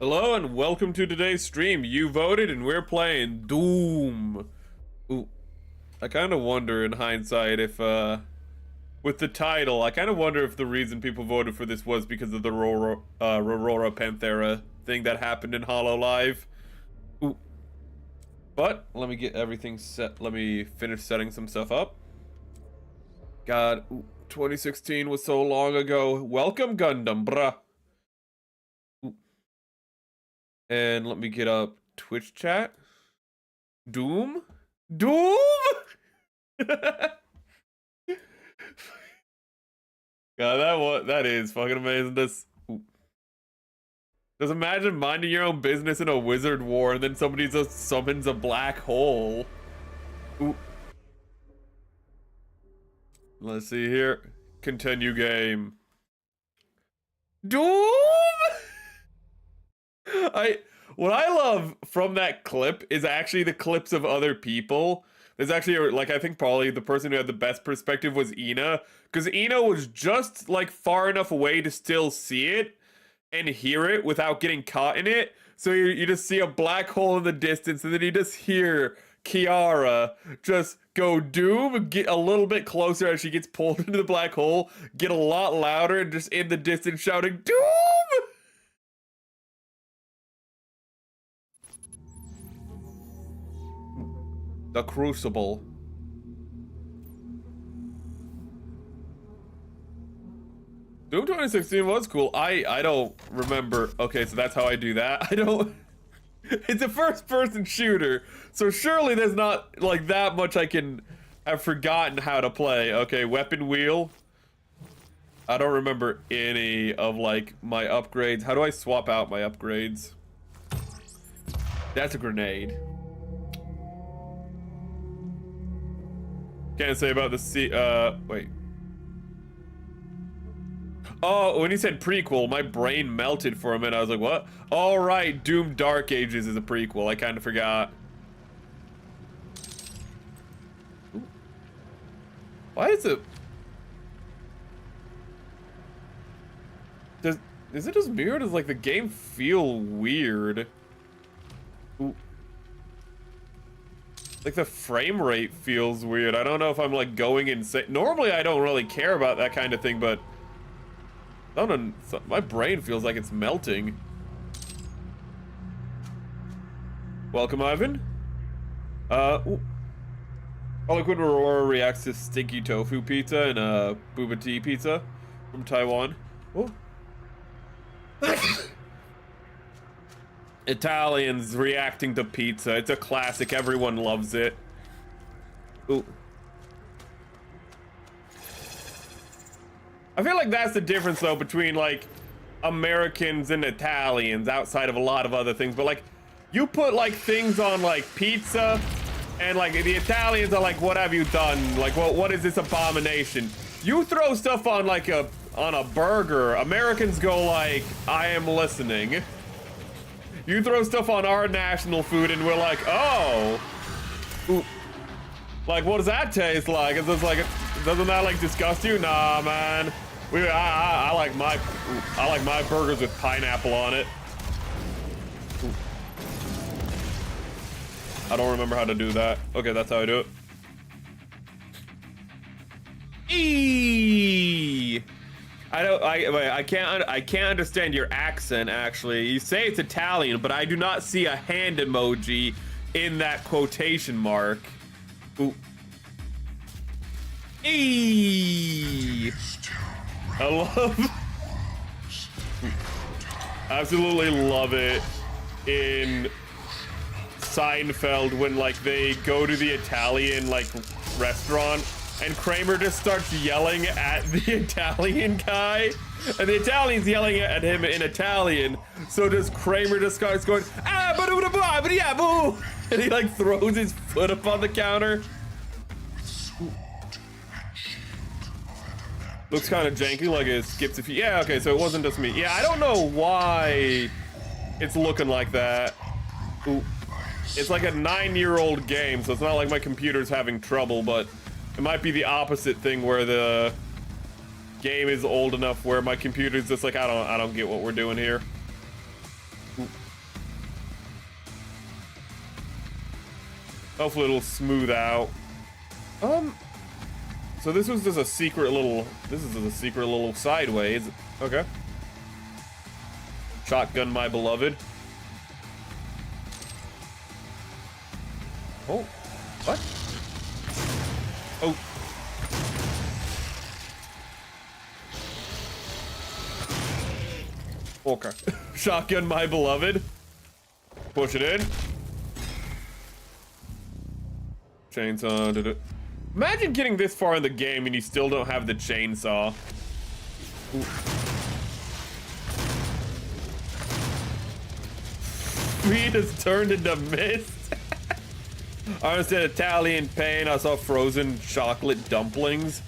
Hello and welcome to today's stream. You voted and we're playing Doom. Ooh, I kind of wonder in hindsight if, with the title, I kind of wonder if the reason people voted for this was because of the Raora Panthera thing that happened in Hollow Live. Ooh. But, let me get everything set. Let me finish setting some stuff up. God, 2016 was so long ago. Welcome, Gundam, bruh. And let me get up Twitch chat. Doom? Doom? God, that is fucking amazing. Just imagine minding your own business in a wizard war and then somebody just summons a black hole. Ooh. Let's see here. Continue game. Doom? What I love from that clip is actually the clips of other people. There's actually, like, I think probably the person who had the best perspective was Ina, because Ina was just, like, far enough away to still see it and hear it without getting caught in it. So you just see a black hole in the distance, and then you just hear Kiara just go Doom, get a little bit closer as she gets pulled into the black hole, get a lot louder, and just in the distance shouting, Doom! The Crucible. Doom 2016 was cool. I don't remember. Okay, so that's how I do that. I don't... It's a first-person shooter, so surely there's not, like, that much I can have forgotten how to play. Okay, weapon wheel. I don't remember any of, like, my upgrades. How do I swap out my upgrades? That's a grenade. Can't say about the wait. Oh, when he said prequel, my brain melted for a minute. I was like, what? All right, Doom Dark Ages is a prequel. I kind of forgot. Ooh. Why is it? Is it just mirrored? Does, like, the game feel weird? Ooh. Like, the frame rate feels weird. I don't know if I'm, like, going insane. Normally, I don't really care about that kind of thing, but... I don't know, my brain feels like it's melting. Welcome, Ivan. Harlequin Raora reacts to stinky tofu pizza and, booba tea pizza from Taiwan. Oh. Italians reacting to pizza. It's a classic. Everyone loves it. Ooh. I feel like that's the difference, though, between, like, Americans and Italians outside of a lot of other things. But, like, you put, like, things on, like, pizza, and, like, the Italians are like, what have you done? Like, what is this abomination? You throw stuff on, like, on a burger. Americans go, like, I am listening. You throw stuff on our national food and we're like, oh. Ooh. Like, what does that taste like? Is this like, doesn't that, like, disgust you? Nah, man. I like my burgers with pineapple on it. Ooh. I don't remember how to do that. Okay, that's how I do it. Eee! I can't understand your accent, actually. You say it's Italian, but I do not see a hand emoji in that quotation mark. Ooh. Eee! I love... Absolutely love it in Seinfeld when, like, they go to the Italian, like, restaurant and Kramer just starts yelling at the Italian guy, and the Italian's yelling at him in Italian. So does Kramer just starts going, ah, boo, and he, like, throws his foot up on the counter. Looks kind of janky, like it skips a few. Yeah, okay, so it wasn't just me. Yeah, I don't know why it's looking like that. Ooh. It's like a 9-year-old game, so it's not like my computer's having trouble, but it might be the opposite thing where the game is old enough where my computer's just like, I don't get what we're doing here. Ooh. Hopefully it'll smooth out. So this was just a secret little, sideways. Okay. Shotgun, my beloved. Oh, what? Oh. Okay. Shotgun, my beloved. Push it in. Chainsaw, did it. Imagine getting this far in the game and you still don't have the chainsaw. Ooh. Weed has turned into mist. I understand Italian pain. I saw frozen chocolate dumplings.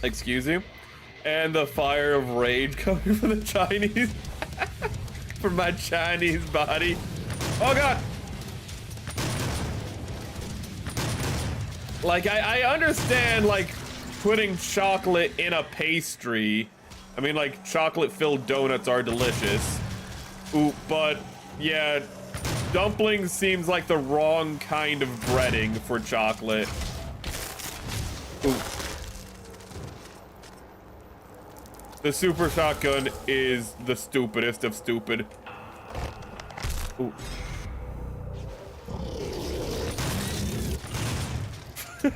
Excuse you. And the fire of rage coming from the Chinese. From my Chinese body. Oh god. Like, I understand, like, putting chocolate in a pastry. I mean, like, chocolate-filled donuts are delicious. Ooh, but, yeah, dumplings seems like the wrong kind of breading for chocolate. Ooh. The super shotgun is the stupidest of stupid. Ooh.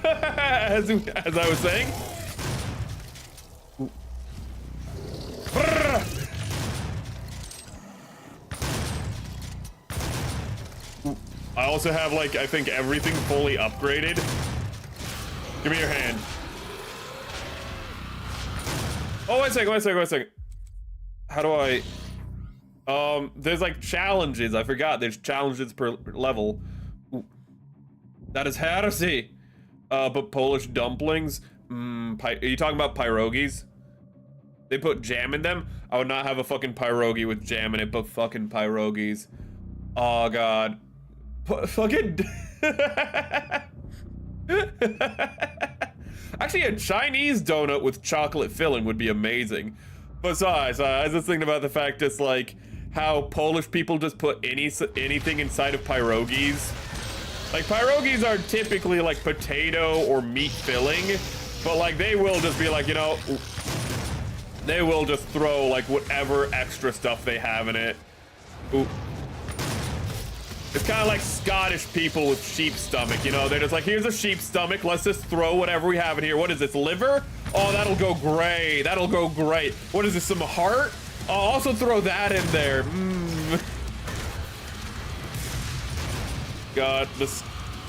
as I was saying. Ooh. Ooh. I also have, like, I think everything fully upgraded. Give me your hand. Oh, wait a second. How do I... there's, like, challenges. I forgot. There's challenges per level. Ooh. That is heresy. But Polish dumplings? Are you talking about pierogies? They put jam in them? I would not have a fucking pierogi with jam in it, but fucking pierogies. Oh, God. Fucking... Actually, a Chinese donut with chocolate filling would be amazing. Besides, I was just thinking about the fact it's like how Polish people just put anything inside of pierogies. Like, pierogies are typically like potato or meat filling, but like they will just be like, you know, they will just throw like whatever extra stuff they have in it. Ooh. It's kind of like Scottish people with sheep stomach, you know? They're just like, here's a sheep stomach, let's just throw whatever we have in here. What is this, liver? Oh, that'll go great. That'll go great. What is this, some heart? I'll also throw that in there. God, the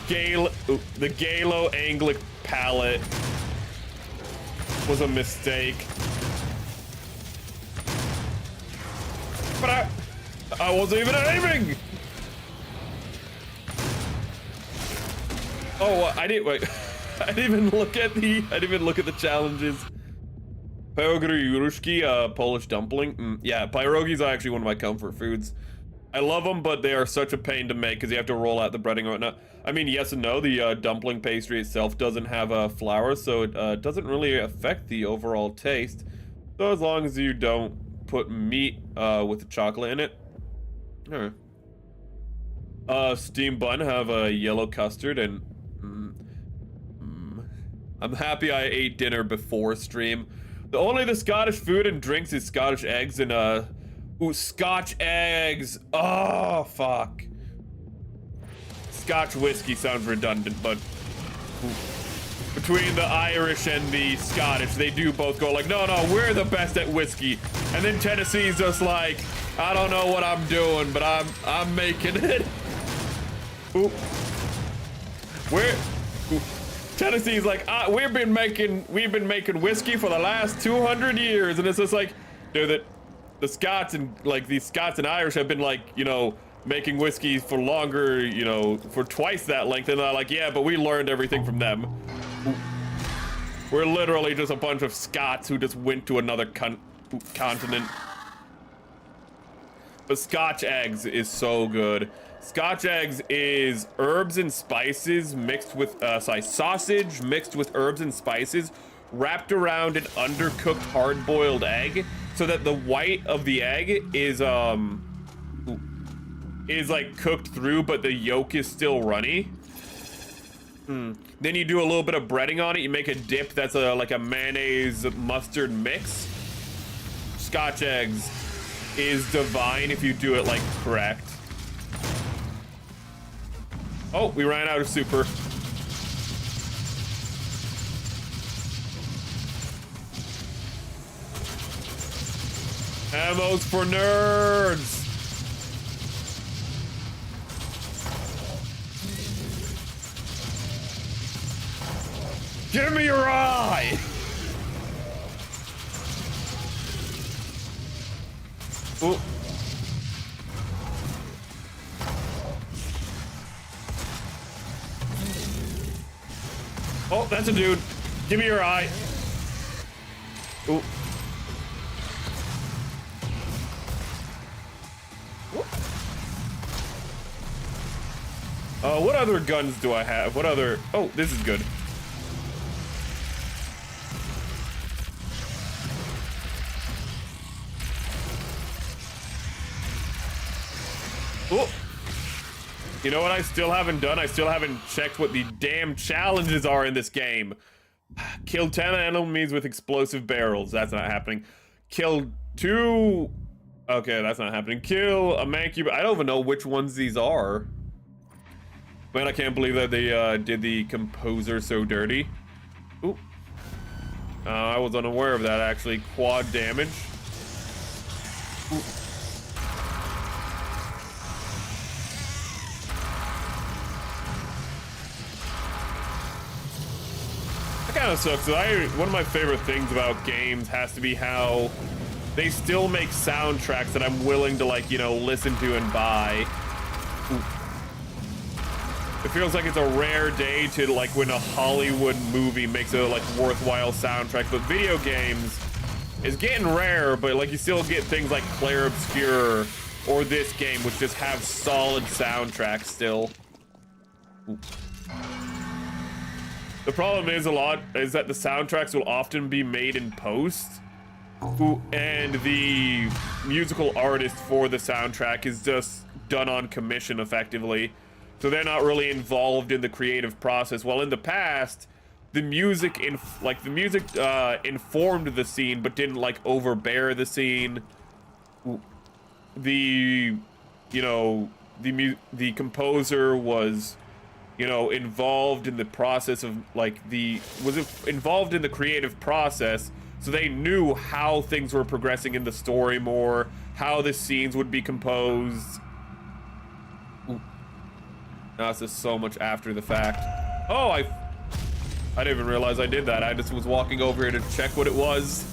Galo-Anglic palette was a mistake. But I wasn't even aiming! Oh, I didn't wait. I didn't even look at the challenges. Pierogi, Polish dumpling. Yeah, pierogies are actually one of my comfort foods. I love them, but they are such a pain to make because you have to roll out the breading and whatnot. I mean, yes and no. The dumpling pastry itself doesn't have flour, so it doesn't really affect the overall taste. So as long as you don't put meat with the chocolate in it. Alright. Steam bun have a yellow custard and I'm happy I ate dinner before stream. Only the Scottish food and drinks is Scottish eggs and ooh, Scotch eggs. Oh fuck. Scotch whiskey sounds redundant, but ooh. Between the Irish and the Scottish, they do both go like, no, we're the best at whiskey. And then Tennessee's just like, I don't know what I'm doing, but I'm making it. Ooh. Tennessee's like, we've been making whiskey for the last 200 years, and it's just like, dude, the Scots and like the Scots and Irish have been like, you know, making whiskey for longer, you know, for twice that length, and they're like, yeah, but we learned everything from them. We're literally just a bunch of Scots who just went to another continent. But Scotch eggs is so good. Scotch eggs is herbs and spices mixed with, sausage mixed with herbs and spices wrapped around an undercooked hard-boiled egg so that the white of the egg is is like cooked through, but the yolk is still runny. Then you do a little bit of breading on it. You make a dip that's like a mayonnaise mustard mix. Scotch eggs is divine if you do it like correct. Oh, we ran out of super. Ammo's for nerds. Give me your eye! Ooh. Oh, that's a dude. Give me your eye. Ooh. What other guns do I have? What other... Oh, this is good. Oh. You know what I still haven't done? I still haven't checked what the damn challenges are in this game. Kill 10 enemies with explosive barrels. That's not happening. Kill 2... Okay, that's not happening. Kill a mancube. I don't even know which ones these are. Man, I can't believe that they did the composer so dirty. Ooh. I was unaware of that, actually. Quad damage. Ooh. That kind of sucks. One of my favorite things about games has to be how they still make soundtracks that I'm willing to, like, you know, listen to and buy. Ooh. It feels like it's a rare day to, like, when a Hollywood movie makes a, like, worthwhile soundtrack, but video games is getting rare, but, like, you still get things like Clair Obscur or this game, which just have solid soundtracks still. Ooh. The problem is that the soundtracks will often be made in post, and the musical artist for the soundtrack is just done on commission effectively. So they're not really involved in the creative process. While in the past, the music informed the scene, but didn't like overbear the scene. The composer was, you know, involved in the process of involved in the creative process, so they knew how things were progressing in the story more, how the scenes would be composed. Now it's just so much after the fact. Oh, I didn't even realize I did that. I just was walking over here to check what it was.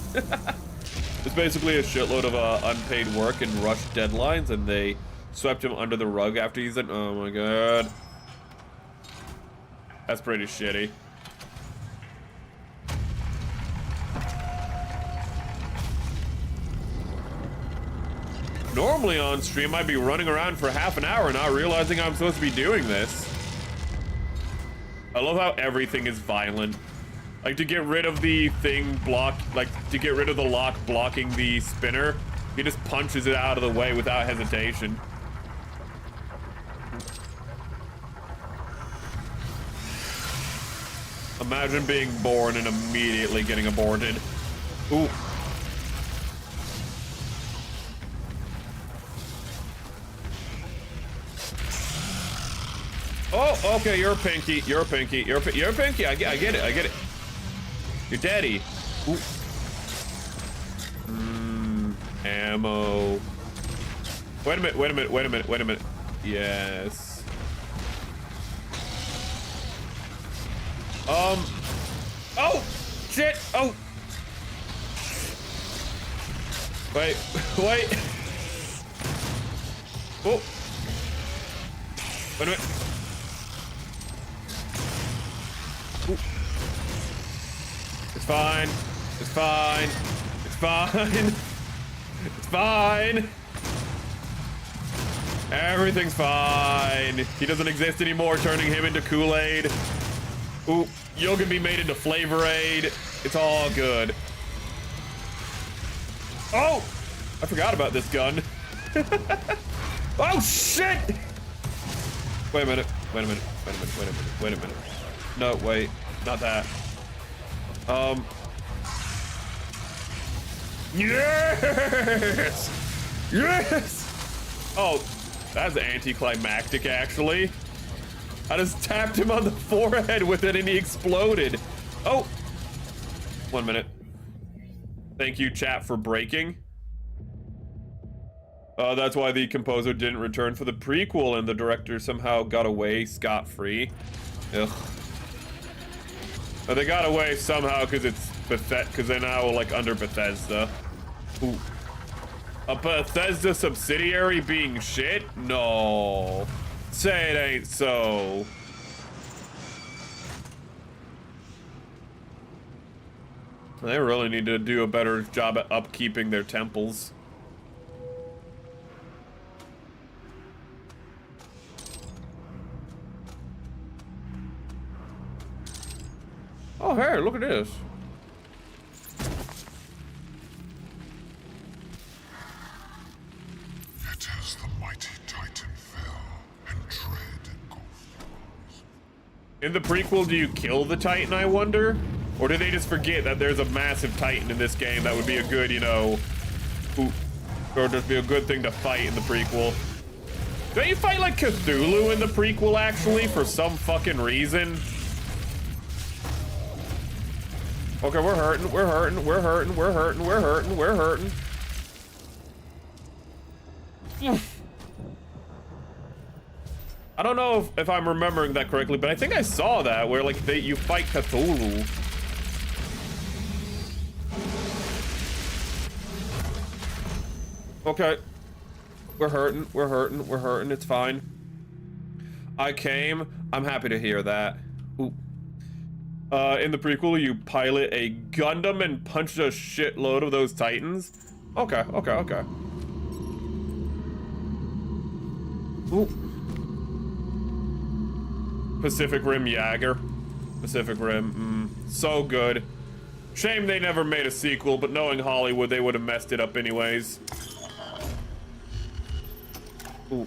It's basically a shitload of unpaid work and rushed deadlines, and they swept him under the rug after he's like, oh my god. That's pretty shitty. Normally on stream, I'd be running around for half an hour not realizing I'm supposed to be doing this. I love how everything is violent. Like, to get rid of the thing to get rid of the lock blocking the spinner, he just punches it out of the way without hesitation. Imagine being born and immediately getting aborted. Ooh. Oh, okay, you're a pinky. You're a pinky. You're a pinky. I get it. I get it. You're daddy. Ooh. Ammo. Wait a minute. Wait a minute. Wait a minute. Wait a minute. Yes. Oh, shit. Oh. Wait. Wait. Oh. Wait a minute. Ooh. It's fine. It's fine. It's fine. It's fine. Everything's fine. He doesn't exist anymore, turning him into Kool-Aid. Ooh, you're gonna be made into Flavor Aid. It's all good. Oh! I forgot about this gun. Oh shit! Wait a minute. Wait a minute. Wait a minute. Wait a minute. Wait a minute. No, wait. Not that. Yes! Yes! Oh, that's anticlimactic, actually. I just tapped him on the forehead with it and he exploded. Oh! 1 minute. Thank you, chat, for breaking. That's why the composer didn't return for the prequel and the director somehow got away scot-free. Ugh. They got away somehow because it's because they're now like under Bethesda. Ooh. A Bethesda subsidiary being shit? No. Say it ain't so. They really need to do a better job at upkeeping their temples. Oh, hey, look at this. Yet as the mighty Titan fell and tread engulfed. In the prequel, do you kill the Titan, I wonder? Or do they just forget that there's a massive Titan in this game that would be a good, you know, or just be a good thing to fight in the prequel? Don't you fight like Cthulhu in the prequel, actually, for some fucking reason? Okay, we're hurting, we're hurting, we're hurting, we're hurting, we're hurting, we're hurting. I don't know if I'm remembering that correctly, but I think I saw that where like you fight Cthulhu. Okay. We're hurting, we're hurting, we're hurting, it's fine. I came, I'm happy to hear that. Ooh. In the prequel, you pilot a Gundam and punch a shitload of those Titans. Okay, okay, okay. Ooh. Pacific Rim Jaeger. Pacific Rim, so good. Shame they never made a sequel, but knowing Hollywood, they would have messed it up anyways. Ooh.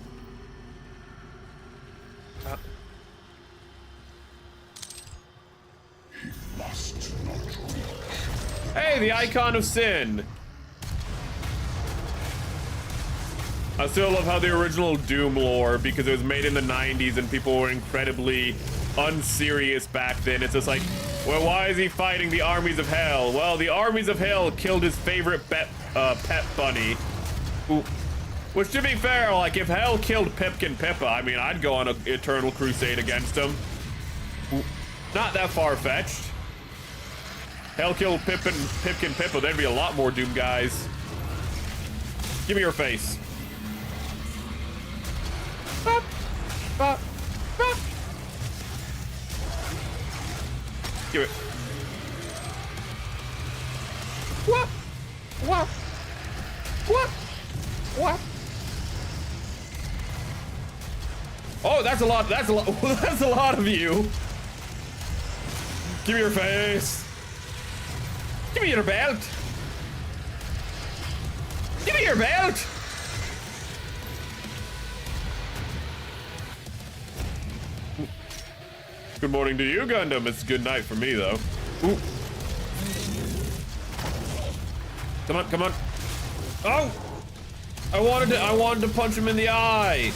Hey, the icon of sin. I still love how the original Doom lore, because it was made in the 90s and people were incredibly unserious back then. It's just like, well, why is he fighting the armies of hell? Well, the armies of hell killed his favorite pet bunny. Ooh. Which, to be fair, like, if hell killed Pipkin Pippa, I mean, I'd go on an eternal crusade against him. Ooh. Not that far-fetched. Hell killed Pipkin Pippa, there'd be a lot more Doom guys. Give me your face. Bop, bop, bop. Give it. What? What? What? What? Oh, that's a lot. That's a lot. That's a lot of you. Give me your face. Give me your belt. Give me your belt. Good morning to you, Gundam. It's good night for me, though. Ooh. Come on, come on. Oh! I wanted to punch him in the eye.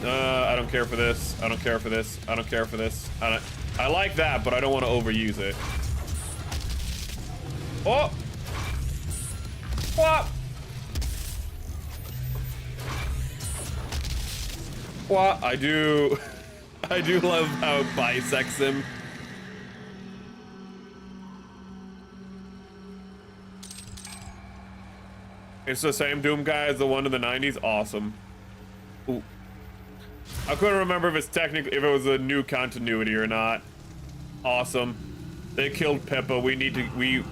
I don't care for this. I don't care for this. I don't care for this. I like that, but I don't want to overuse it. Oh! What? What? I do love how it bisects him. It's the same Doom guy as the one in the 90s. Awesome. Ooh. I couldn't remember if it's technically, if it was a new continuity or not. Awesome. They killed Pippa. We need to, we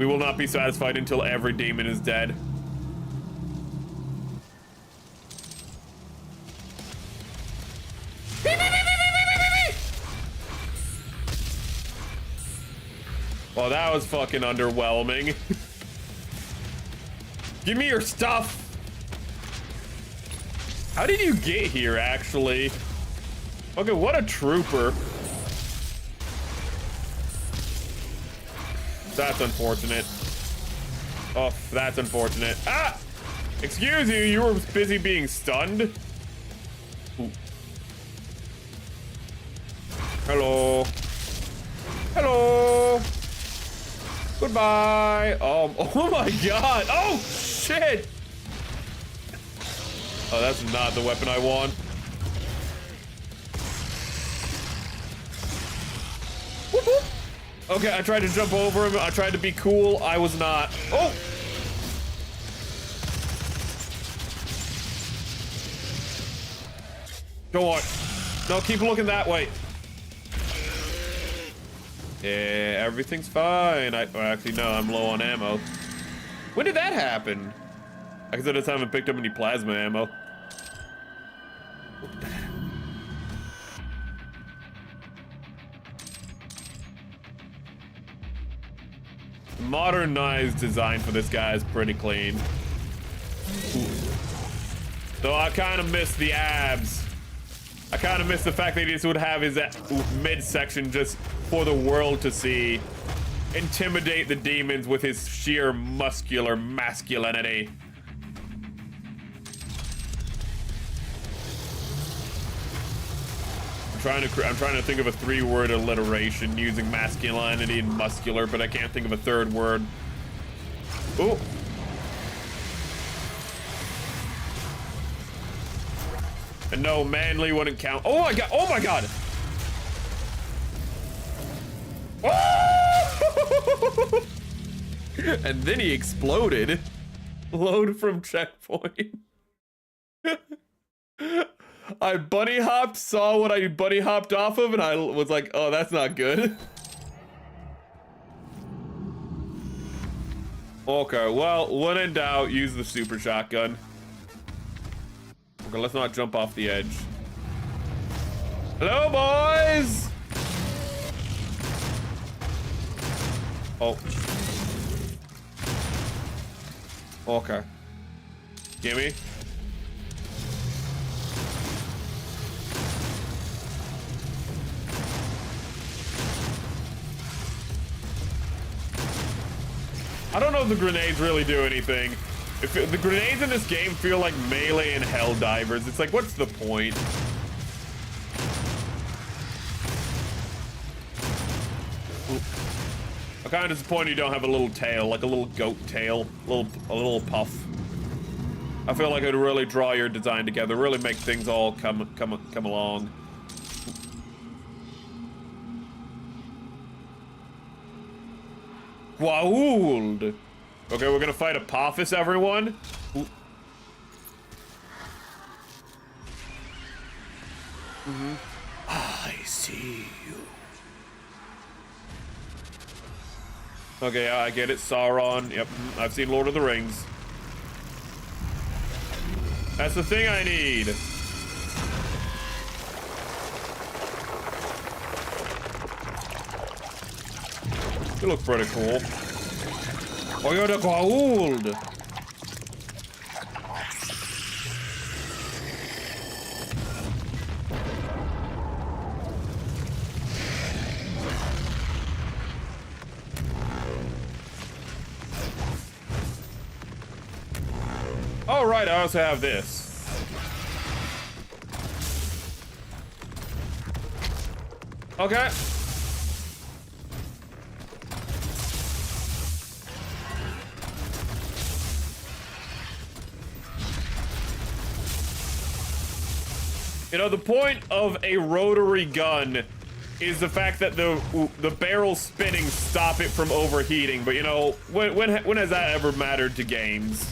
will not be satisfied until every demon is dead. Oh, that was fucking underwhelming. Give me your stuff. How did you get here, actually? Okay, what a trooper. That's unfortunate. Oh, that's unfortunate. Ah! Excuse you, you were busy being stunned? Ooh. Hello. Hello. Goodbye. Oh my god. Oh, shit. Oh, that's not the weapon I want. Whoop, whoop. Okay, I tried to jump over him. I tried to be cool. I was not. Oh! Go on. No, keep looking that way. Yeah, everything's fine. Well, actually, no, I'm low on ammo. When did that happen? I guess I just haven't picked up any plasma ammo. Modernized design for this guy is pretty clean. Ooh. Though I kind of miss the abs. I kind of miss the fact that he just would have his midsection just for the world to see. Intimidate the demons with his sheer muscular masculinity. I'm trying to think of a 3-word alliteration using masculinity and muscular, but I can't think of a 3rd word. Ooh. And no, manly wouldn't count. Oh my god! Oh my god! Oh! And then he exploded. Load from checkpoint. I bunny hopped, saw what I bunny hopped off of, and I was like, oh, that's not good. Okay, well, when in doubt, use the super shotgun. Okay, let's not jump off the edge. Hello, boys! Oh. Okay. Gimme. I don't know if the grenades really do anything. If the grenades in this game feel like melee and hell divers, it's like, what's the point? Ooh. I'm kind of disappointed you don't have a little tail, like a little goat tail, a little puff. I feel like it would really draw your design together, really make things all come along. Waould. Okay, we're gonna fight Apophis, everyone. Ooh. I see you. Okay, I get it. Sauron. Yep, I've seen Lord of the Rings. That's the thing I need. You look pretty cool. Oh, you're the Goa'uld. Oh, right, I also have this. Okay. You know, the point of a rotary gun is the fact that the barrel spinning stop it from overheating. But you know, when has that ever mattered to games?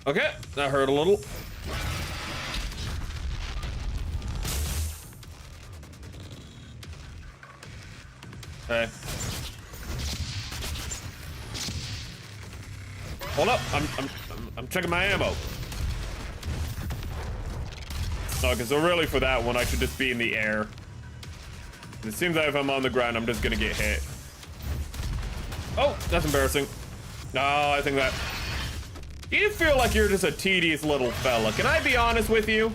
Okay, that hurt a little. Hey. Hold up, I'm checking my ammo. Okay, so really for that one, I should just be in the air. It seems like if I'm on the ground, I'm just gonna get hit. Oh, that's embarrassing. No, I think that... You feel like you're just a tedious little fella. Can I be honest with you?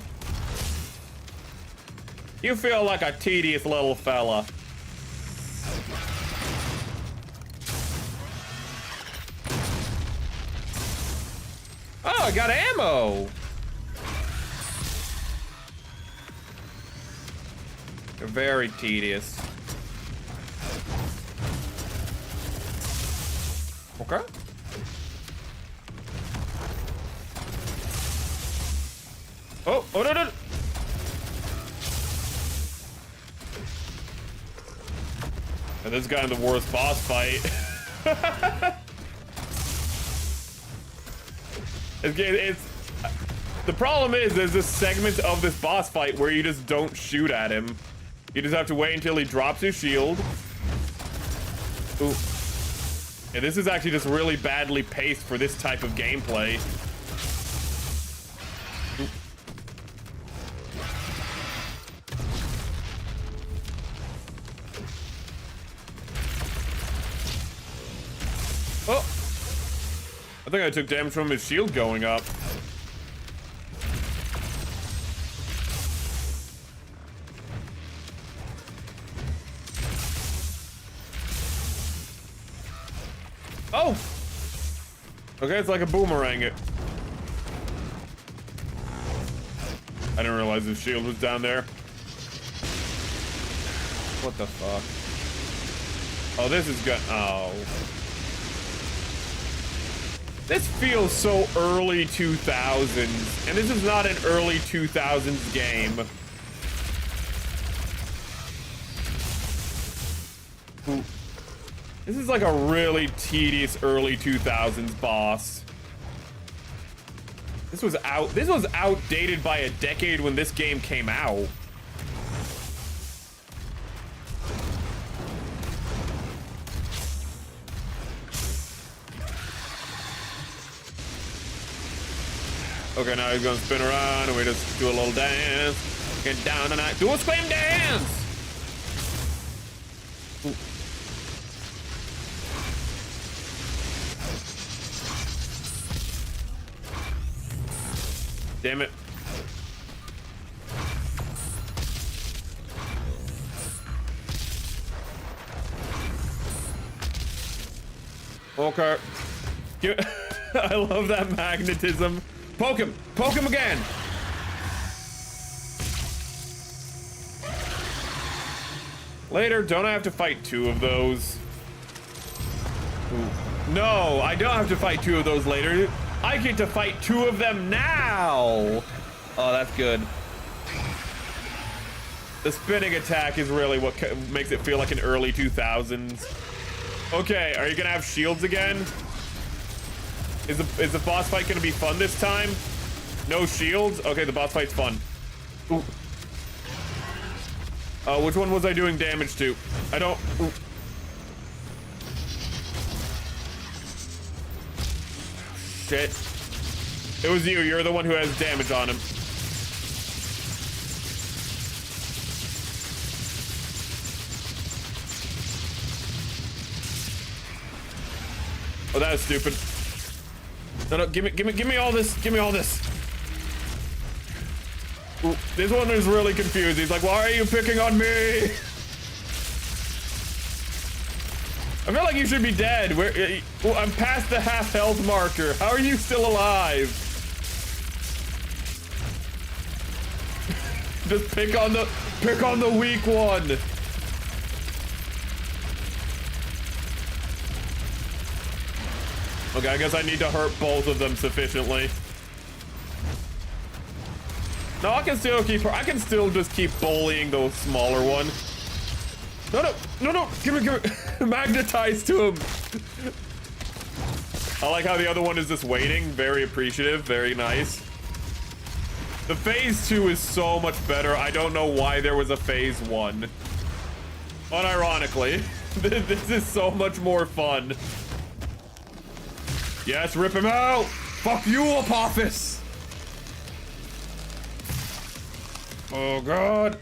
You feel like a tedious little fella. Oh, I got ammo. You're very tedious. Okay. Oh, oh no, no. And this guy in the worst boss fight. It's the problem is there's this segment of this boss fight where you just don't shoot at him. You just have to wait until he drops his shield. Ooh. Yeah, this is actually just really badly paced for this type of gameplay. Ooh. Oh! I think I took damage from his shield going up. Oh! Okay, it's like a boomerang it. I didn't realize his shield was down there. What the fuck? Oh, this is good. Oh. This feels so early 2000s, and this is not an early 2000s game. Ooh. This is like a really tedious early 2000s boss. This was outdated by a decade when this game came out. Okay, now he's gonna spin around and we just do a little dance. Get down tonight. Do a scream dance! Ooh. Damn it. Okay. I love that magnetism. Poke him! Poke him again! Later, don't I have to fight 2 of those? Ooh. No, I don't have to fight 2 of those later. I get to fight 2 of them now! Oh, that's good. The spinning attack is really what makes it feel like an early 2000s. Okay, are you gonna have shields again? Is the boss fight gonna be fun this time? No shields? Okay, the boss fight's fun. Ooh. Which one was I doing damage to? I don't... Ooh. Shit. It was you. You're the one who has damage on him. Oh, that is stupid. No, give me all this. Give me all this. Ooh, this one is really confused. He's like, why are you picking on me? I feel like you should be dead. I'm past the half health marker. How are you still alive? Just pick on the weak one. Okay, I guess I need to hurt both of them sufficiently. No, I can still just keep bullying the smaller one. No, give me, magnetize to him. I like how the other one is just waiting. Very appreciative, very nice. The phase 2 is so much better. I don't know why there was a phase 1. Unironically, this is so much more fun. Yes, rip him out! Fuck you, Apophis! Oh god.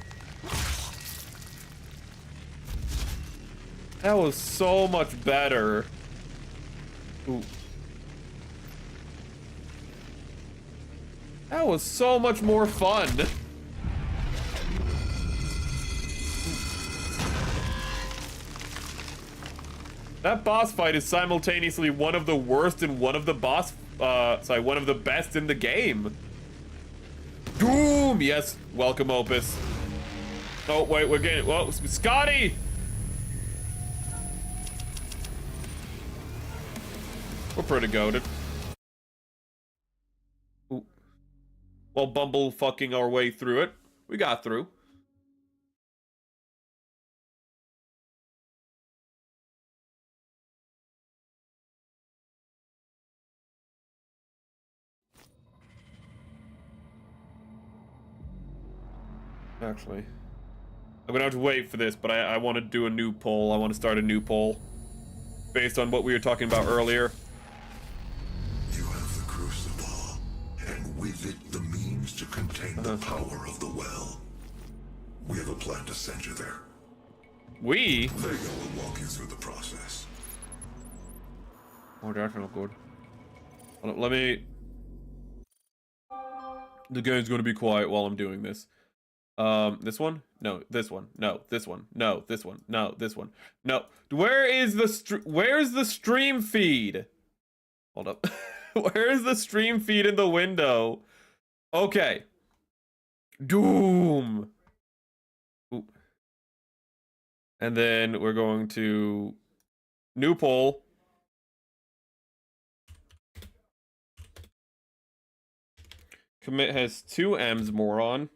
That was so much better. Ooh. That was so much more fun. That boss fight is simultaneously one of the worst and one of the one of the best in the game. Doom! Yes, welcome, Opus. Oh, wait, we're getting, whoa, Scotty! We're pretty goated. Ooh. While bumble fucking our way through it, we got through. Actually, I'm gonna have to wait for this, but I want to do a new poll. I want to start a new poll based on what we were talking about earlier. You have the crucible, and with it the means to contain the power of the well. We have a plan to send you there. We? Vega will walk you through the process. Oh, that's not good. Let me... The game's gonna be quiet while I'm doing this. This one? No, this one. No, this one. No, this one. No, this one. No. Where's the stream feed? Hold up. Where is the stream feed in the window? Okay. Doom. Ooh. And then we're going to new poll. Commit has 2 M's, moron.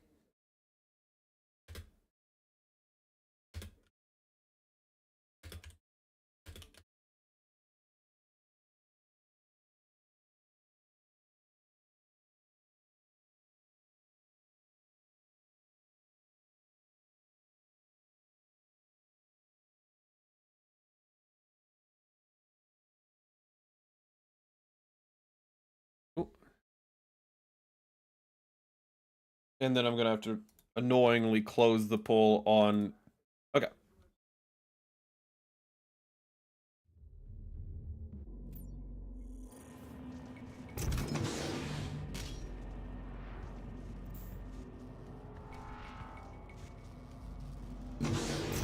And then I'm gonna have to annoyingly close the poll on... Okay.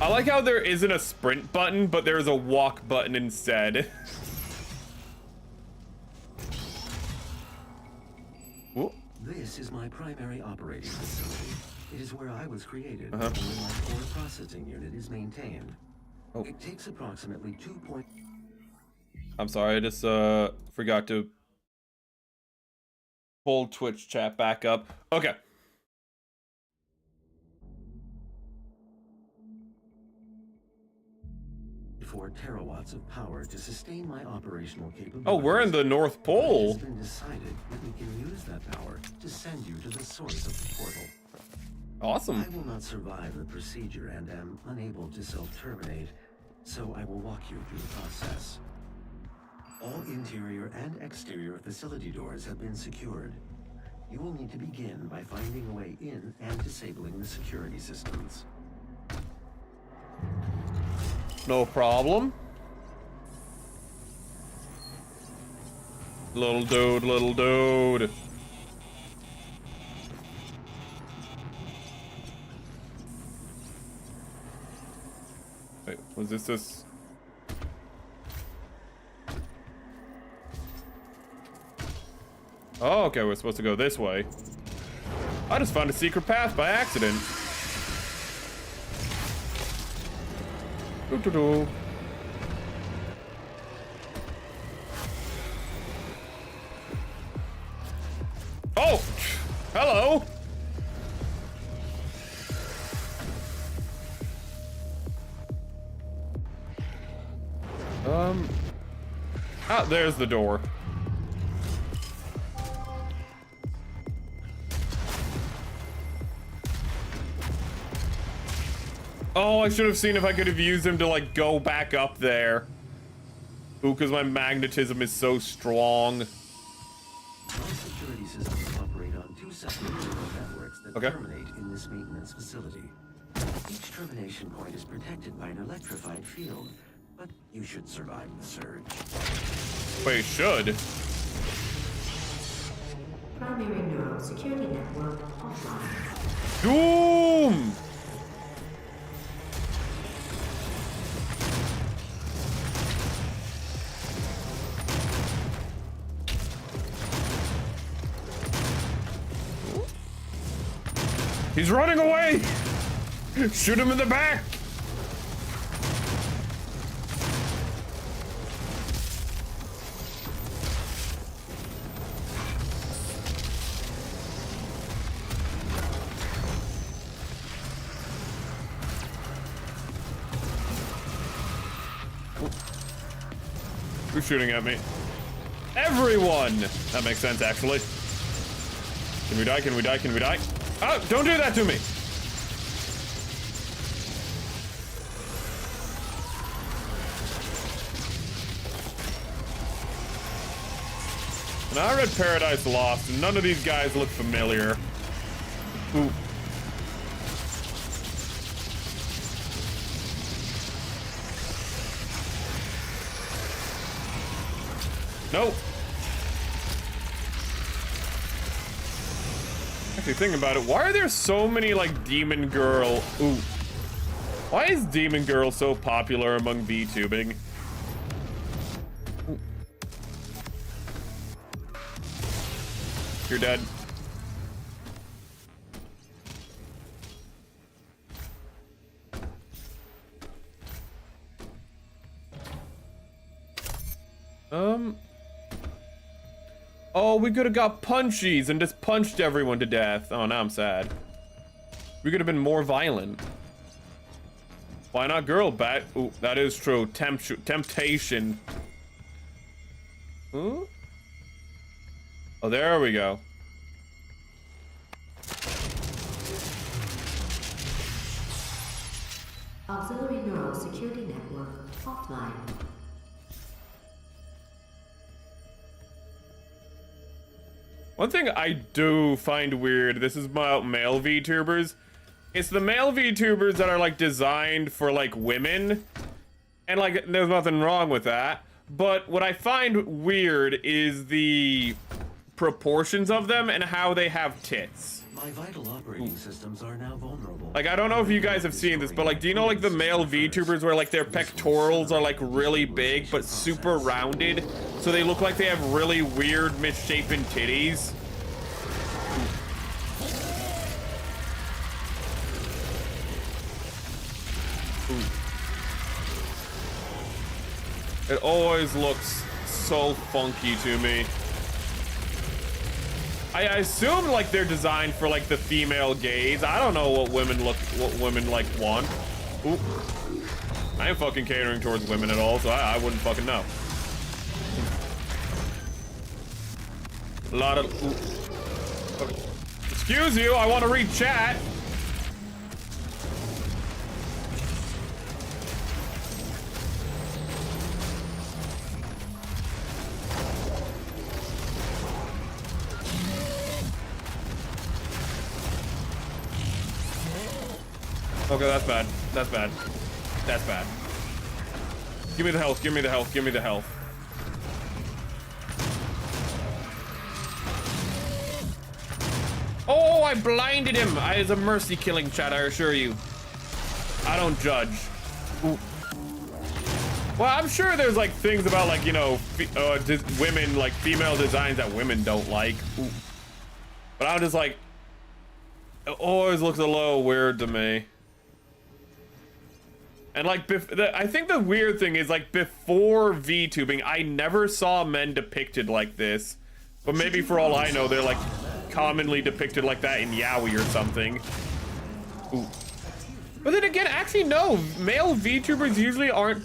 I like how there isn't a sprint button, but there's a walk button instead. This is my primary operating facility. It is where I was created, and where my core processing unit is maintained. Oh. It takes approximately 2. I'm sorry, I just forgot to pull Twitch chat back up. Okay. Terawatts of power to sustain my operational capabilities. Oh, we're in the North Pole. It has been decided that we can use that power to send you to the source of the portal. Awesome. I will not survive the procedure and am unable to self-terminate, so I will walk you through the process. All interior and exterior facility doors have been secured. You will need to begin by finding a way in and disabling the security systems. No problem. Little dude, little dude. Wait, was this? Oh, okay, we're supposed to go this way. I just found a secret path by accident. Doo-doo-doo. Oh! Hello! Ah, there's the door. Oh, I should have seen if I could have used him to, like, go back up there. Ooh, because my magnetism is so strong. All security systems operate on 2 separate neural networks that terminate in this maintenance facility. Each termination point is protected by an electrified field, but you should survive the surge. Wait, should? Primary neural security network offline. Doom! He's running away! Shoot him in the back! Who's shooting at me? Everyone! That makes sense, actually. Can we die? Can we die? Can we die? Oh, don't do that to me! And I read Paradise Lost, and none of these guys look familiar. Ooh. Nope. Actually, thinking about it, why are there so many, like, Demon Girl? Ooh. Why is Demon Girl so popular among VTubing? Ooh. You're dead. Oh, we could have got punchies and just punched everyone to death. Oh, now I'm sad. We could have been more violent. Why not girl bat? Ooh, that is true. Temptation. Huh? Oh, there we go. Auxiliary neural security network offline. One thing I do find weird, this is about male VTubers. It's the male VTubers that are like designed for like women. And like, there's nothing wrong with that. But what I find weird is the proportions of them and how they have tits. My vital operating systems are now vulnerable. Like, I don't know if you guys have seen this, but like, do you know like the male VTubers where like their pectorals are like really big but super rounded? So they look like they have really weird misshapen titties. It always looks so funky to me. I assume like they're designed for like the female gaze. I don't know what women like want. Ooh. I ain't fucking catering towards women at all, so I wouldn't fucking know. A lot of. Ooh. Okay. Excuse you, I want to read chat. Okay, that's bad. That's bad. That's bad. Give me the health. Give me the health. Give me the health. Oh, I blinded him. It's a mercy killing, chat, I assure you. I don't judge. Ooh. Well, I'm sure there's like things about like, you know, women, like female designs that women don't like. Ooh. But I'm just like, it always looks a little weird to me. And like, I think the weird thing is like before VTubing, I never saw men depicted like this. But maybe for all I know, they're like commonly depicted like that in yaoi or something. Ooh. But then again, actually no, male VTubers usually don't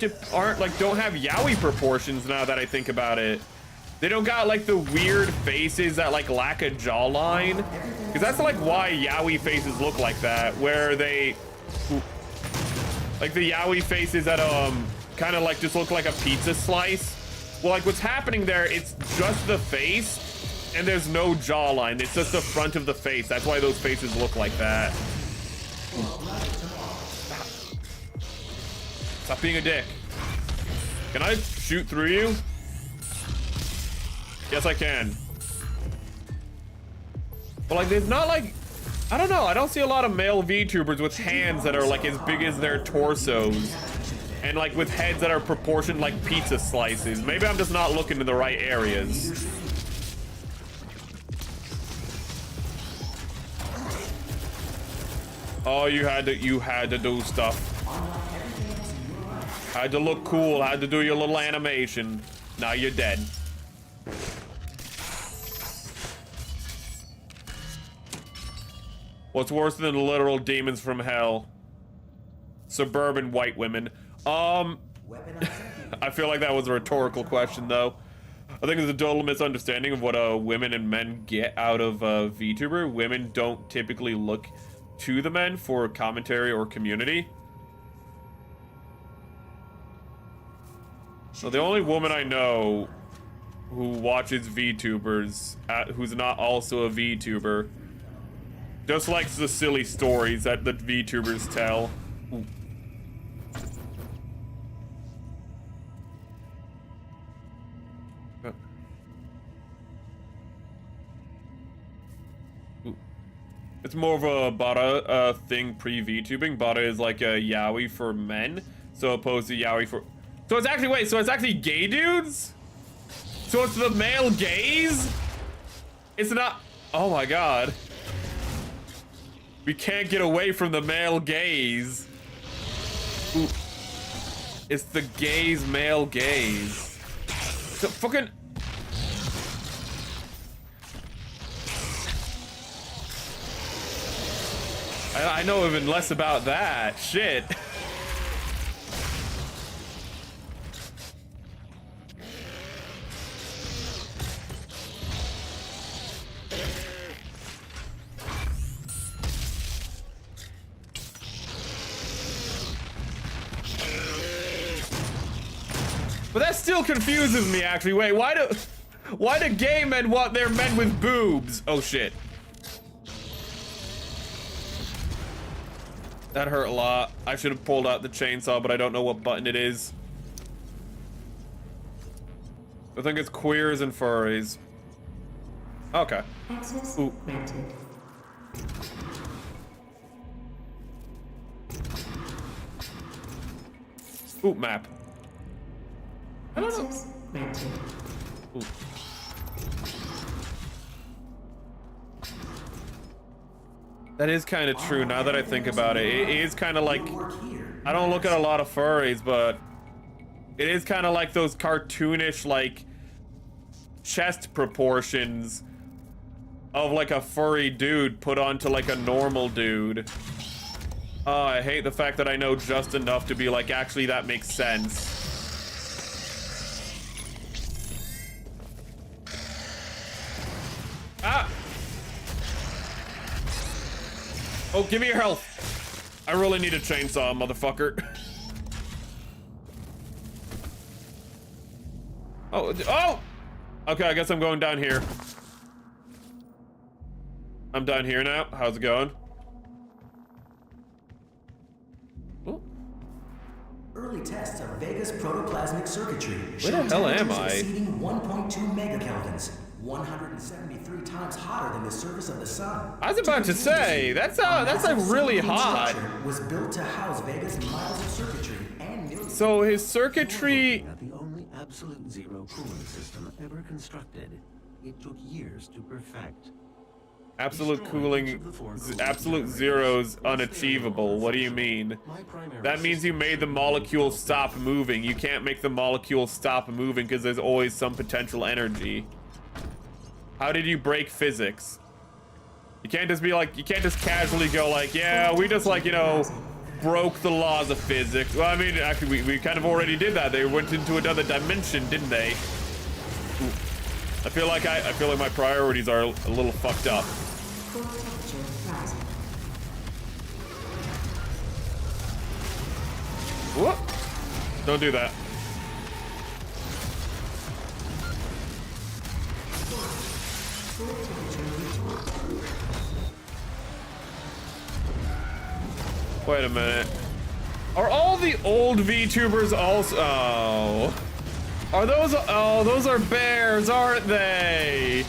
have yaoi proportions now that I think about it. They don't got like the weird faces that like lack a jawline. Because that's like why yaoi faces look like that, where they, like the yaoi faces that kind of like just look like a pizza slice. Well, like what's happening there, it's just the face and there's no jawline. It's just the front of the face. That's why those faces look like that. Stop being a dick. Can I shoot through you? Yes, I can. But like, there's not like, I don't know. I don't see a lot of male VTubers with hands that are like as big as their torsos. And like with heads that are proportioned like pizza slices. Maybe I'm just not looking in the right areas. Oh, you had to do stuff. Had to look cool, had to do your little animation. Now you're dead. What's worse than literal demons from hell? Suburban white women. I feel like that was a rhetorical question, though. I think there's a total misunderstanding of what women and men get out of VTuber. Women don't typically look to the men for commentary or community. So the only woman I know who watches VTubers, who's not also a VTuber, just likes the silly stories that the VTubers tell. Ooh. It's more of a Bada thing pre-VTubing. Bada is like a yaoi for men, so opposed to yaoi for... So it's actually, wait, so it's actually gay dudes? So it's the male gaze? It's not... Oh my god. We can't get away from the male gaze. Ooh. It's the gaze male gaze. The fucking... I know even less about that. Shit. But that still confuses me, actually. Wait, why do gay men want their men with boobs? Oh shit. That hurt a lot. I should have pulled out the chainsaw, but I don't know what button it is. I think it's queers and furries. Okay. Access Ooh. granted. Ooh, map. I don't know. Access granted. Ooh. That is kind of true now that I think about it. It is kind of like, I don't look at a lot of furries, but it is kind of like those cartoonish like chest proportions of like a furry dude put onto like a normal dude. Oh, I hate the fact that I know just enough to be like, actually that makes sense. Ah! Oh, give me your health. I really need a chainsaw, motherfucker. Oh! Okay, I guess I'm going down here. I'm down here now. How's it going? Oh. Early tests of Vega's protoplasmic circuitry Where the hell am I? exceeding 1.2 megakelvins, 173 times hotter than the surface of the sun. I was about to say, that's like really hot. Was built to house Vega's miles of circuitry and millions. So his circuitry... The only absolute zero cooling system ever constructed. It took years to perfect. Absolute cooling, absolute zero's unachievable. What do you mean? That means you made the molecule stop moving. You can't make the molecule stop moving because there's always some potential energy. How did you break physics? You can't just be like, you can't just casually go like, yeah, we just like, you know, broke the laws of physics. Well, I mean, actually, we kind of already did that. They went into another dimension, didn't they? Ooh. I feel like my priorities are a little fucked up. Core temperature rising. Whoop! Don't do that. Full temperature restored. Wait a minute. Are all the old VTubers also? Oh. Are those? Oh, those are bears, aren't they?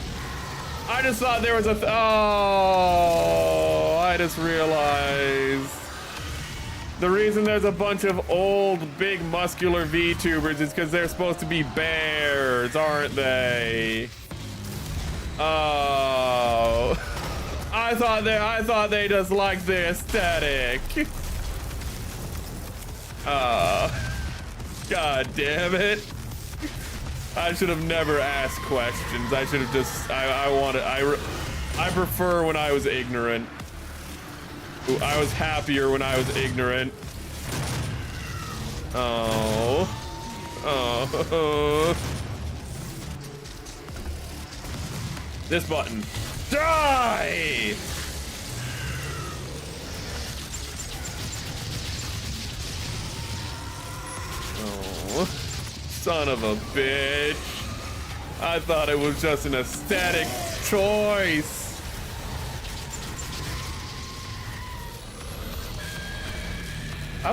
I just thought there was a. Oh, I just realized. The reason there's a bunch of old, big, muscular VTubers is because they're supposed to be bears, aren't they? Oh. I thought they just liked the aesthetic. God damn it. I should have never asked questions. I should have just, I prefer when I was ignorant. Ooh, I was happier when I was ignorant. Oh. Oh. This button. Die! Oh, son of a bitch. I thought it was just an aesthetic choice. How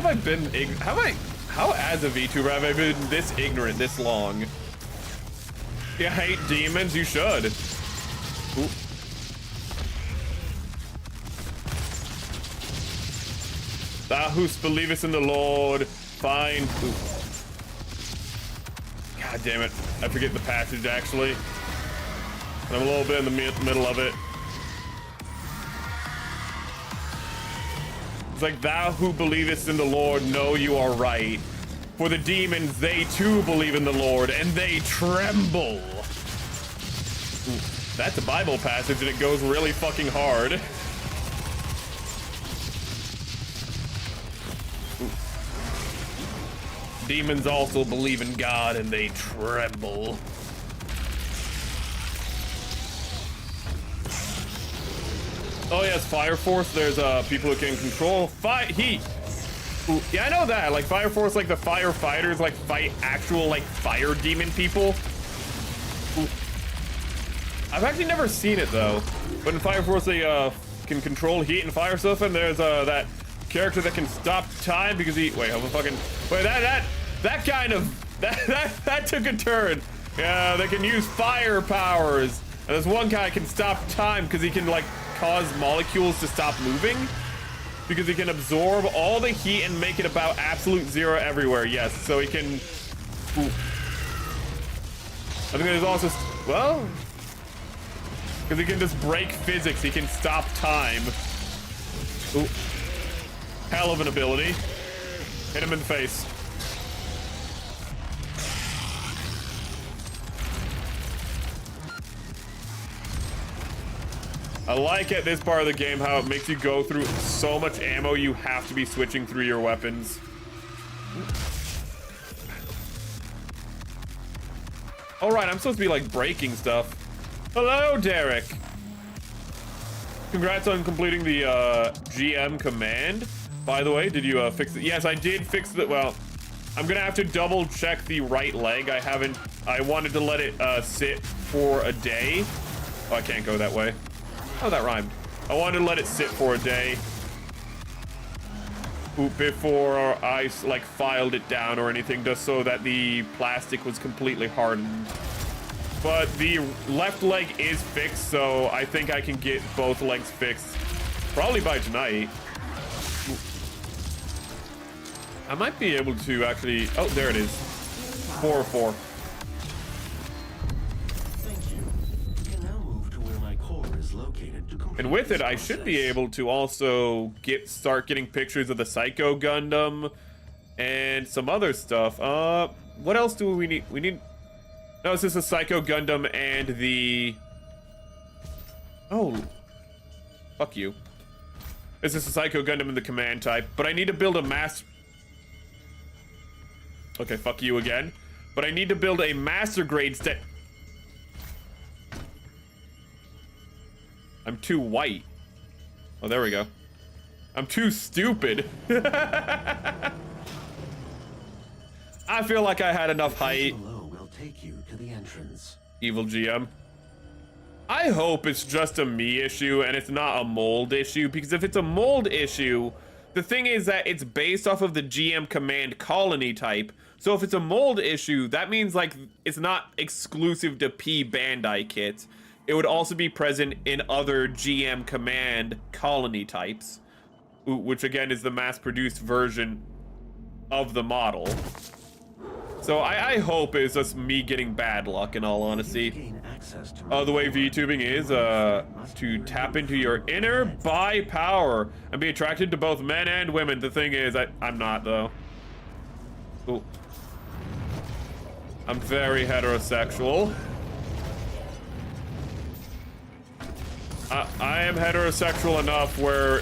as a VTuber have I been this ignorant this long? You hate demons? You should. Ooh. Thou who believest in the Lord, find. Ooh. God damn it. I forget the passage actually. I'm a little bit in the middle of it. It's like, thou who believest in the Lord, know you are right. For the demons, they too believe in the Lord, and they tremble. Ooh, that's a Bible passage, and it goes really fucking hard. Ooh. Demons also believe in God, and they tremble. Oh yes, Fire Force. There's people who can control heat. Ooh, yeah, I know that. Like Fire Force, like the firefighters, like fight actual like fire demon people. Ooh. I've actually never seen it though. But in Fire Force, they can control heat and fire stuff. And there's that character that can stop time because he. Wait, hold on, fucking. Wait, that kind of that took a turn. Yeah, they can use fire powers. And there's one guy can stop time because he can like cause molecules to stop moving because he can absorb all the heat and make it about absolute zero everywhere. Yes, so he can. Ooh. I think there's also, well, because he can just break physics. He can stop time. Ooh. Hell of an ability. Hit him in the face. I like at this part of the game how it makes you go through so much ammo you have to be switching through your weapons. All right, I'm supposed to be like breaking stuff. Hello, Derek. Congrats on completing the GM command. By the way, did you fix it? Yes, I did fix it. Well, I'm gonna have to double check the right leg. I wanted to let it sit for a day. Oh, I can't go that way. Oh, that rhymed. I wanted to let it sit for a day before I like filed it down or anything, just so that the plastic was completely hardened. But the left leg is fixed, so I think I can get both legs fixed probably by tonight. I might be able to actually. Oh, there it is. 404. And with it, I should be able to also start getting pictures of the Psycho Gundam and some other stuff. What else do we need? We need. No, it's just a Psycho Gundam and the. Oh, fuck you. It's just a Psycho Gundam and the command type, but I need to build a master. Okay, fuck you again. But I need to build a master grade set. I'm too white. Oh, there we go. I'm too stupid. I feel like I had enough height. Below will take you to the entrance. Evil GM. I hope it's just a me issue and it's not a mold issue, because if it's a mold issue, the thing is that it's based off of the GM command colony type. So if it's a mold issue, that means like it's not exclusive to P Bandai kits. It would also be present in other GM command colony types, which again is the mass-produced version of the model. So I hope it's just me getting bad luck, in all honesty. The way VTubing is to tap into your inner bi power and be attracted to both men and women. The thing is, I'm not, though. Ooh. I'm very heterosexual. I am heterosexual enough where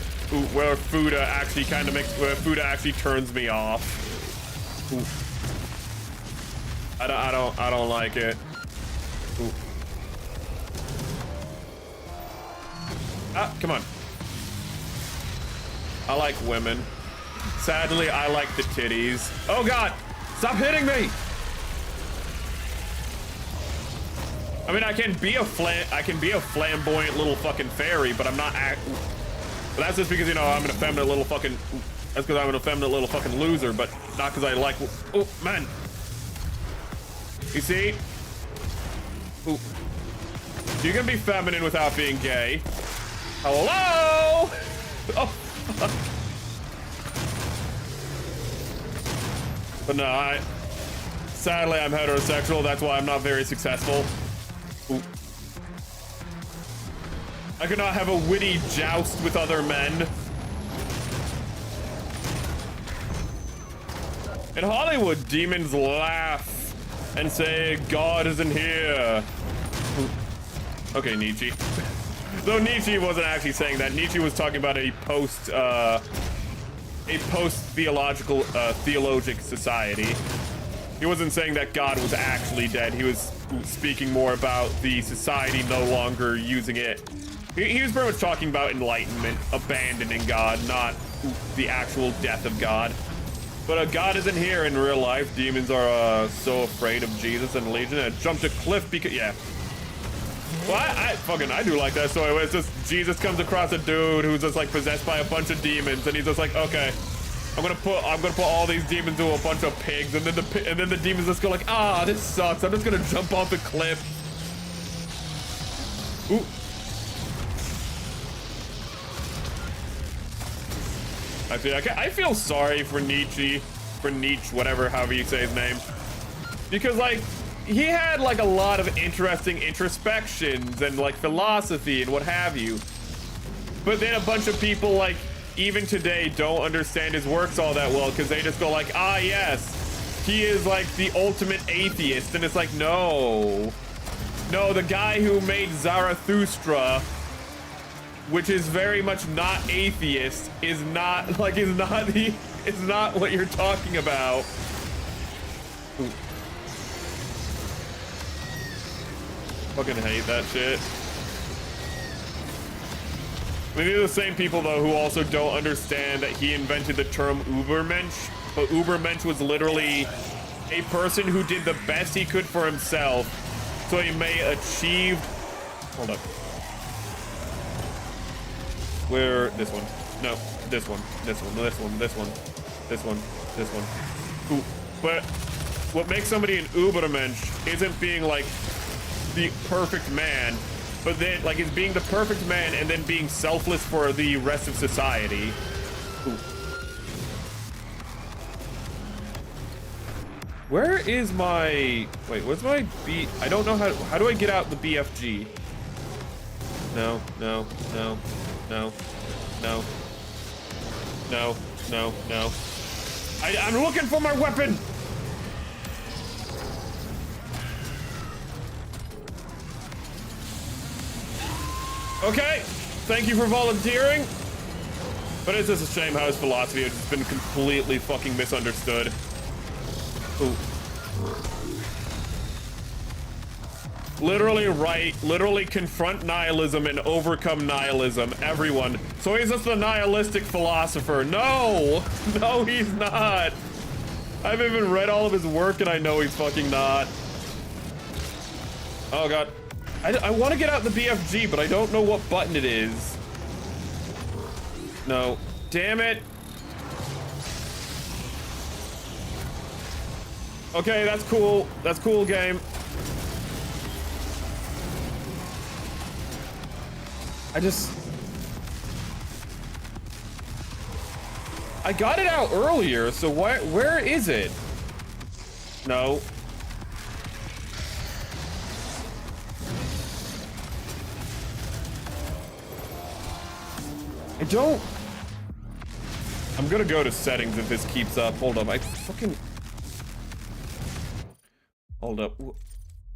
Fuda actually kind of makes, where Fuda actually turns me off. Ooh. I don't like it. Ooh. Ah, come on. I like women. Sadly, I like the titties. Oh God, stop hitting me! I mean, I can be a flamboyant little fucking fairy, but I'm not. But that's just because, you know, I'm an effeminate little fucking. That's because I'm an effeminate little fucking loser, but not because I like. Oh man. You see? Ooh. You can be feminine without being gay. Hello? Oh. But no, sadly, I'm heterosexual. That's why I'm not very successful. Ooh. I cannot have a witty joust with other men. In Hollywood, demons laugh and say, God isn't here. Ooh. Okay, Nietzsche. Though Nietzsche wasn't actually saying that. Nietzsche was talking about a post-theological, theologic society. He wasn't saying that God was actually dead. He was speaking more about the society no longer using it. He was pretty much talking about enlightenment, abandoning God, not the actual death of God. But God isn't here in real life. Demons are so afraid of Jesus and Legion and jumped a cliff because, yeah. Well, I do like that story where it's just Jesus comes across a dude who's just like possessed by a bunch of demons, and he's just like, okay, I'm gonna put all these demons into a bunch of pigs, and then the demons just go like, ah, this sucks. I'm just gonna jump off the cliff. Ooh. Actually, I feel sorry for Nietzsche, whatever, however you say his name, because like he had like a lot of interesting introspections and like philosophy and what have you, but then a bunch of people like even today don't understand his works all that well because they just go like, ah yes, he is like the ultimate atheist, and it's like, no, the guy who made Zarathustra, which is very much not atheist, is not what you're talking about. Ooh. Fucking hate that shit. I mean, these are the same people though who also don't understand that he invented the term Ubermensch, but Ubermensch was literally a person who did the best he could for himself, so he may achieve. Hold up. Where? This one. No, this one. This one. This one. This one. This one. This one. Ooh. But what makes somebody an Ubermensch isn't being like the perfect man, but then like it's being the perfect man and then being selfless for the rest of society. Ooh. Where is my? Wait, what's my B? I don't know how do I get out the BFG? No. I'm looking for my weapon. Okay, thank you for volunteering. But it's just a shame how his philosophy has been completely fucking misunderstood. Ooh. Literally confront nihilism and overcome nihilism, everyone. So he's just a nihilistic philosopher. No, he's not. I've even read all of his work and I know he's fucking not. Oh God. I want to get out the BFG, but I don't know what button it is. No. Damn it. Okay, that's cool. That's cool, game. I got it out earlier, so where is it? No. I'm gonna go to settings if this keeps up. Hold up, hold up.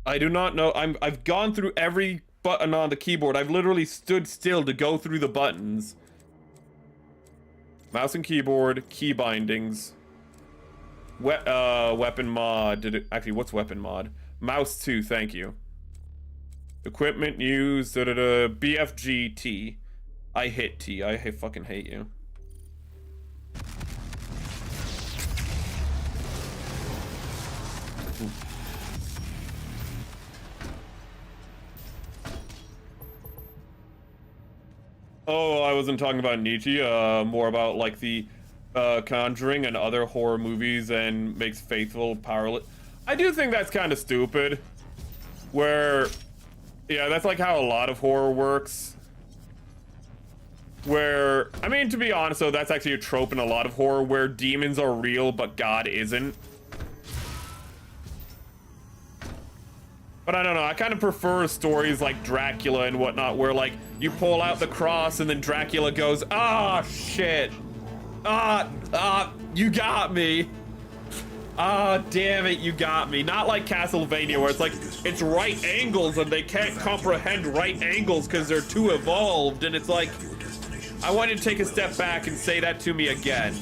I do not know. I've gone through every button on the keyboard. I've literally stood still to go through the buttons. Mouse and keyboard, key bindings. Weapon mod. Actually, what's weapon mod? Mouse 2, thank you. Equipment used, BFG T. I hit T. I fucking hate you. Ooh. Oh, I wasn't talking about Nietzsche, more about like the Conjuring and other horror movies and makes faithful powerless. I do think that's kind of stupid. Where, yeah, that's like how a lot of horror works. Where, I mean, to be honest though, that's actually a trope in a lot of horror where demons are real but God isn't. But I don't know, I kind of prefer stories like Dracula and whatnot where like you pull out the cross and then Dracula goes, ah, shit. You got me. Ah, damn it, you got me. Not like Castlevania where it's like, it's right angles and they can't comprehend right angles because they're too evolved. And it's like, I want you to take a step back and say that to me again.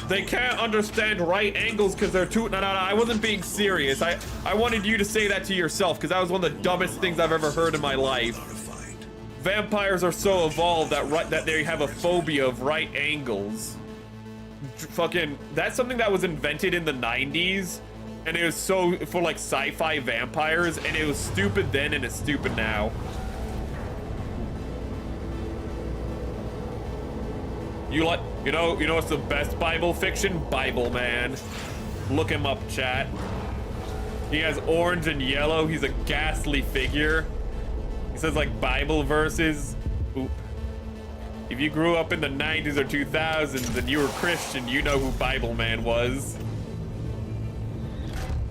They can't understand right angles because they're too... No, I wasn't being serious. I wanted you to say that to yourself because that was one of the dumbest things I've ever heard in my life. Vampires are so evolved that they have a phobia of right angles. Fucking... That's something that was invented in the 90s. And it was so... For like sci-fi vampires. And it was stupid then and it's stupid now. You know what's the best Bible fiction? Bible Man. Look him up, chat. He has orange and yellow. He's a ghastly figure. He says like Bible verses. Oop. If you grew up in the 90s or 2000s and you were Christian, you know who Bible Man was.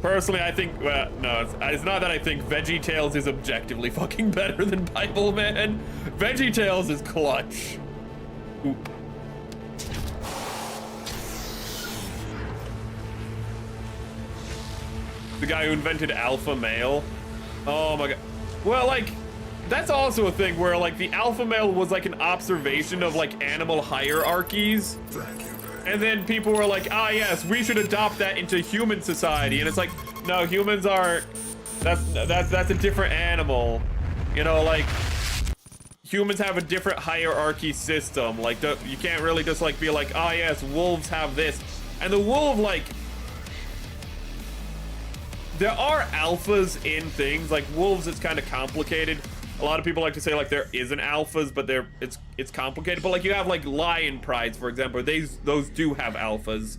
Personally, I think, well, no, it's not that I think VeggieTales is objectively fucking better than Bible Man. VeggieTales is clutch. Oop. The guy who invented alpha male. Oh my god. Well, like, that's also a thing where like the alpha male was like an observation of like animal hierarchies. And then people were like, ah yes, we should adopt that into human society. And it's like, no, humans aren't, that's a different animal. You know, like, humans have a different hierarchy system. Like, you can't really just like be like, ah yes, wolves have this. And the wolf, like, there are alphas in things, like wolves is kind of complicated. A lot of people like to say like there isn't alphas, but it's complicated. But like you have like lion prides, for example, those do have alphas.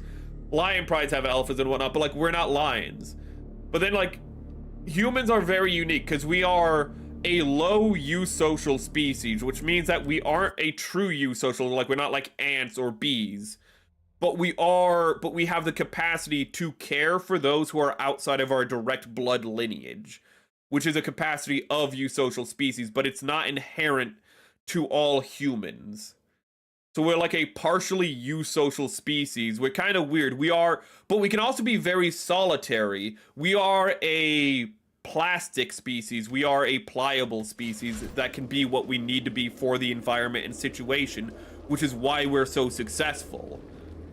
Lion prides have alphas and whatnot, but like we're not lions. But then like humans are very unique because we are a low eusocial species, which means that we aren't a true eusocial, like we're not like ants or bees. But we have the capacity to care for those who are outside of our direct blood lineage, which is a capacity of eusocial species, but it's not inherent to all humans. So we're like a partially eusocial species. We're kind of weird. But we can also be very solitary. We are a plastic species. We are a pliable species that can be what we need to be for the environment and situation, which is why we're so successful.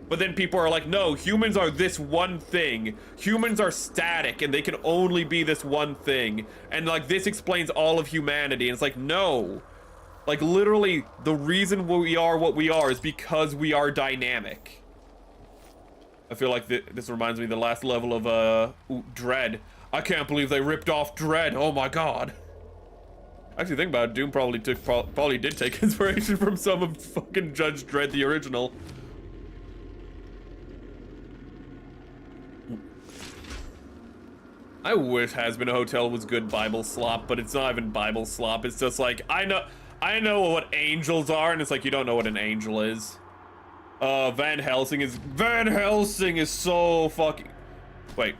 But then people are like, no, humans are this one thing. Humans are static and they can only be this one thing. And like, this explains all of humanity. And it's like, no. Like, literally, the reason we are what we are is because we are dynamic. I feel like this reminds me of the last level of, Dread. I can't believe they ripped off Dread. Oh my god. Actually, think about it. Doom probably did take inspiration from some of fucking Judge Dredd, the original. I wish Has Been a Hotel was good Bible slop, but it's not even Bible slop. It's just like, I know what angels are, and it's like, you don't know what an angel is. Van Helsing is so fucking... Wait.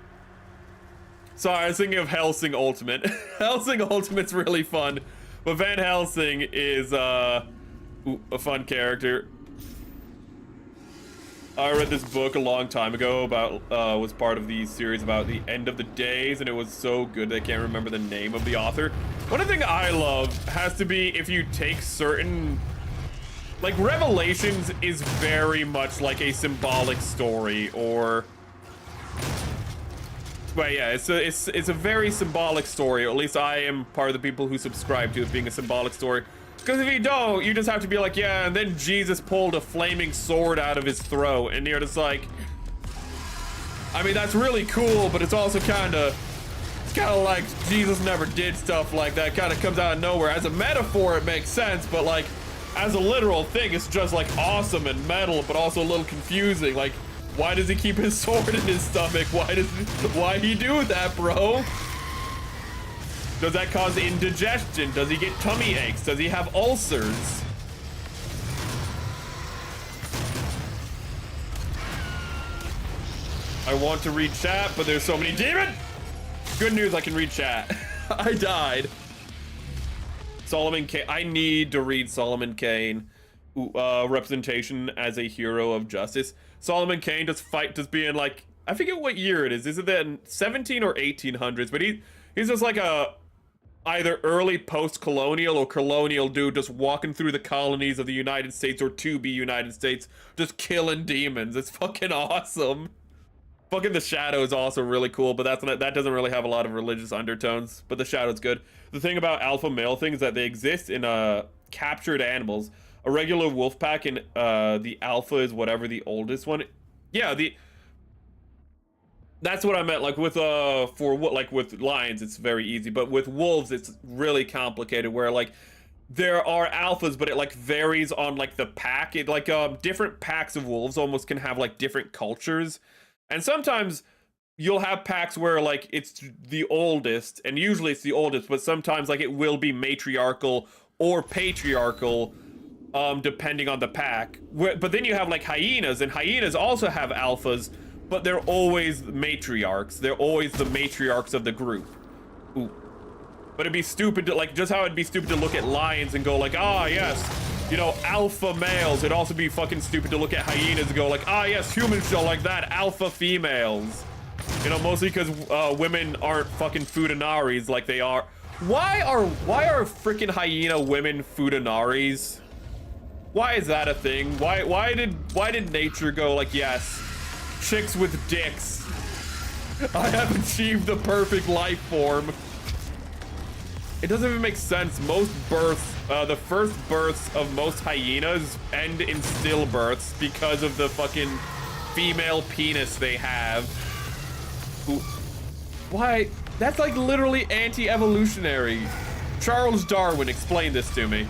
Sorry, I was thinking of Helsing Ultimate. Helsing Ultimate's really fun, but Van Helsing is, a fun character. I read this book a long time ago about, was part of the series about the end of the days, and it was so good I can't remember the name of the author. One thing I love has to be if you take certain, like, Revelations is very much like a symbolic story, or, but yeah, it's a very symbolic story, or at least I am part of the people who subscribe to it being a symbolic story. Because if you don't, you just have to be like, yeah, and then Jesus pulled a flaming sword out of his throat, and you're just like, I mean, that's really cool, but it's also kind of like Jesus never did stuff like that. Kind of comes out of nowhere. As a metaphor, it makes sense, but like, as a literal thing, it's just like awesome and metal, but also a little confusing. Like, why does he keep his sword in his stomach? Why he do that, bro? Does that cause indigestion? Does he get tummy aches? Does he have ulcers? I want to read chat, but there's so many demons. Good news, I can read chat. I died. Solomon Kane. I need to read Solomon Kane. Representation as a hero of justice. Solomon Kane just being like, I forget what year it is. Is it the 17 or 1800s? But he's just like a either early post-colonial or colonial dude just walking through the colonies of the United States or to be United States, just killing demons. It's fucking awesome. Fucking The Shadow is also really cool, but that doesn't really have a lot of religious undertones, but The Shadow's good. The thing about alpha male things is that they exist in captured animals. A regular wolf pack and the alpha is whatever the oldest one. Yeah, that's what I meant. Like with with lions, it's very easy, but with wolves, it's really complicated. Where like there are alphas, but it like varies on like the pack. It like different packs of wolves almost can have like different cultures, and sometimes you'll have packs where like it's the oldest, and usually it's the oldest, but sometimes like it will be matriarchal or patriarchal, depending on the pack. But then you have like hyenas, and hyenas also have alphas. But they're always matriarchs. They're always the matriarchs of the group. Ooh. But it'd be stupid to, like, just how it'd be stupid to look at lions and go like, ah, yes, you know, alpha males. It'd also be fucking stupid to look at hyenas and go like, ah, yes, humans are like that, alpha females. You know, mostly because women aren't fucking Fudenaris like they are. Why are freaking hyena women Fudenaris? Why is that a thing? Why did nature go like, yes, chicks with dicks, I have achieved the perfect life form? It doesn't even make sense. Most births, the first births of most hyenas end in stillbirths because of the fucking female penis they have. Ooh. Why? That's like literally anti-evolutionary. Charles Darwin explained this to me.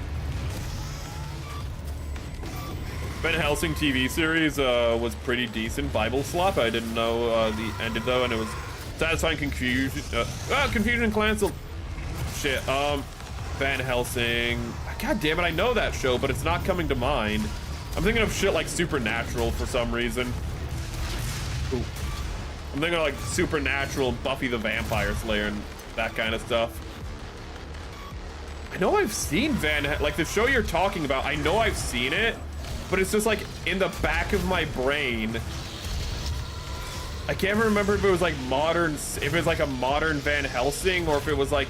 Van Helsing TV series was pretty decent. Bible slop. I didn't know the ended though, and it was satisfying confusion. Confusion canceled. Shit. Van Helsing. God damn it! I know that show, but it's not coming to mind. I'm thinking of shit like Supernatural for some reason. Ooh. I'm thinking of like Supernatural, Buffy the Vampire Slayer, and that kind of stuff. I know I've seen like the show you're talking about. I know I've seen it. But it's just like in the back of my brain. I can't remember if it was like modern, if it was like a modern Van Helsing or if it was like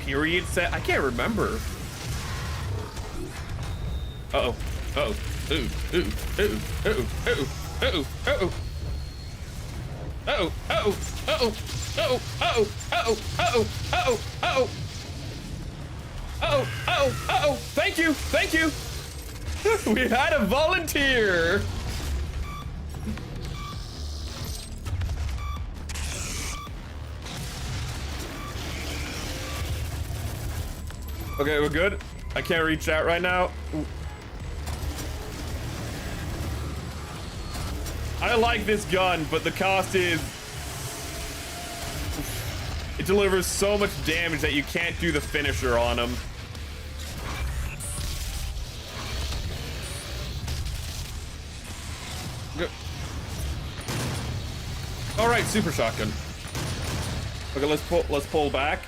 period set. I can't remember. Uh-oh. Uh-oh. Ooh. Ooh. Ooh. Ooh. Ooh. Ooh. Uh-oh. Uh-oh. Uh-oh. Uh-oh. Uh-oh. Uh-oh. Uh-oh. Uh-oh. Uh-oh. Uh-oh. Uh-oh. Uh-oh. Uh-oh. Thank you. Thank you. We had a volunteer. Okay, we're good. I can't reach out right now. Ooh. I like this gun, but the cost is... It delivers so much damage that you can't do the finisher on him. All right, super shotgun. Okay, let's pull back.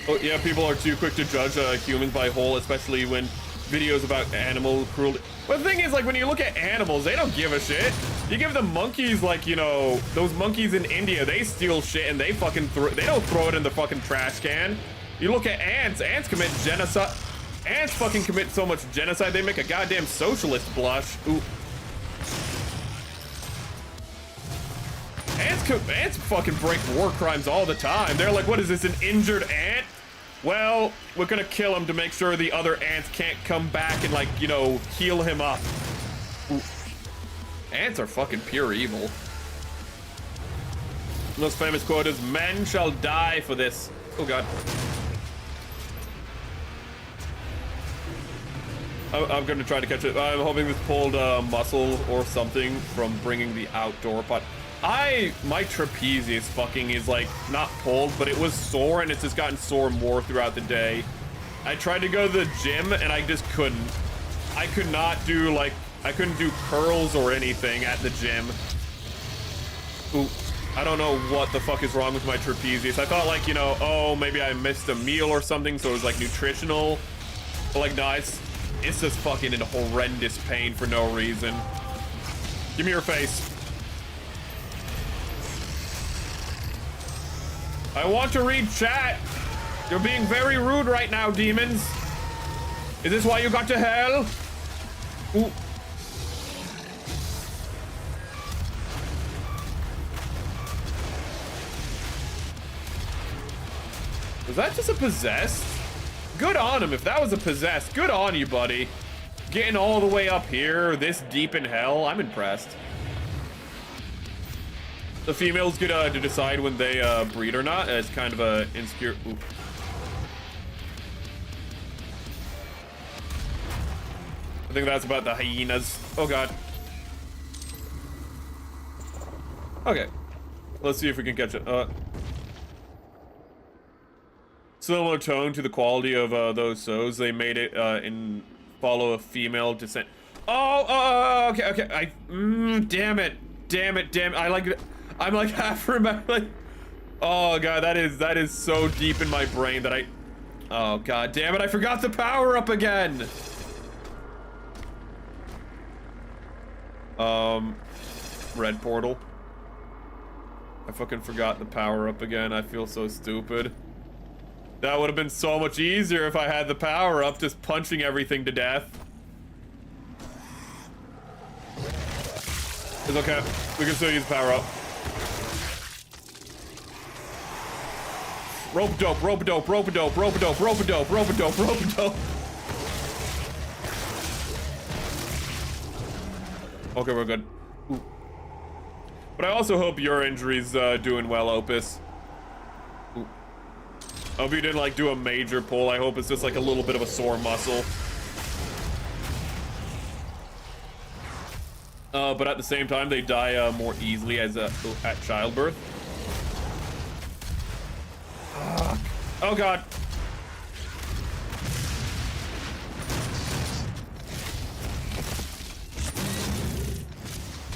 Oh yeah, people are too quick to judge humans by whole, especially when videos about animal cruelty. But the thing is, like, when you look at animals, they don't give a shit. You give them monkeys, like, you know, those monkeys in India, they steal shit and they fucking they don't throw it in the fucking trash can. You look at ants, ants commit genocide. Ants fucking commit so much genocide, they make a goddamn socialist blush. Ooh. Ants fucking break war crimes all the time. They're like, what is this, an injured ant? Well, we're gonna kill him to make sure the other ants can't come back and, like, you know, heal him up. Ooh. Ants are fucking pure evil. The most famous quote is, men shall die for this. Oh god. I'm gonna try to catch it. I'm hoping this pulled muscle or something from bringing the outdoor pot. My trapezius fucking is, like, not pulled, but it was sore, and it's just gotten sore more throughout the day. I tried to go to the gym, and I just couldn't. I could not do, like, I couldn't do curls or anything at the gym. Ooh, I don't know what the fuck is wrong with my trapezius. I thought, like, you know, oh, maybe I missed a meal or something, so it was, like, nutritional. But, like, no, it's just fucking in horrendous pain for no reason. Give me your face. I want to read chat. You're being very rude right now, demons. Is this why you got to hell? Ooh. Was that just a possessed? Good on him. If that was a possessed, good on you, buddy. Getting all the way up here, this deep in hell, I'm impressed. The females get to decide when they breed or not. It's kind of a insecure. Ooh. I think that's about the hyenas. Oh god. Okay, let's see if we can catch it. Similar tone to the quality of those sows. They made it in follow a female descent. Oh, okay. Damn it. I like it. I'm like half remembering. Oh god, that is so deep in my brain that oh god damn it, I forgot the power up again. Red portal. I fucking forgot the power up again. I feel so stupid. That would have been so much easier if I had the power up, just punching everything to death. It's okay. We can still use power up. Rope-a-dope. Okay, we're good. Ooh. But I also hope your injury's doing well, Opus. Ooh. I hope you didn't, like, do a major pull. I hope it's just, like, a little bit of a sore muscle. But at the same time, they die more easily as at childbirth. Oh god.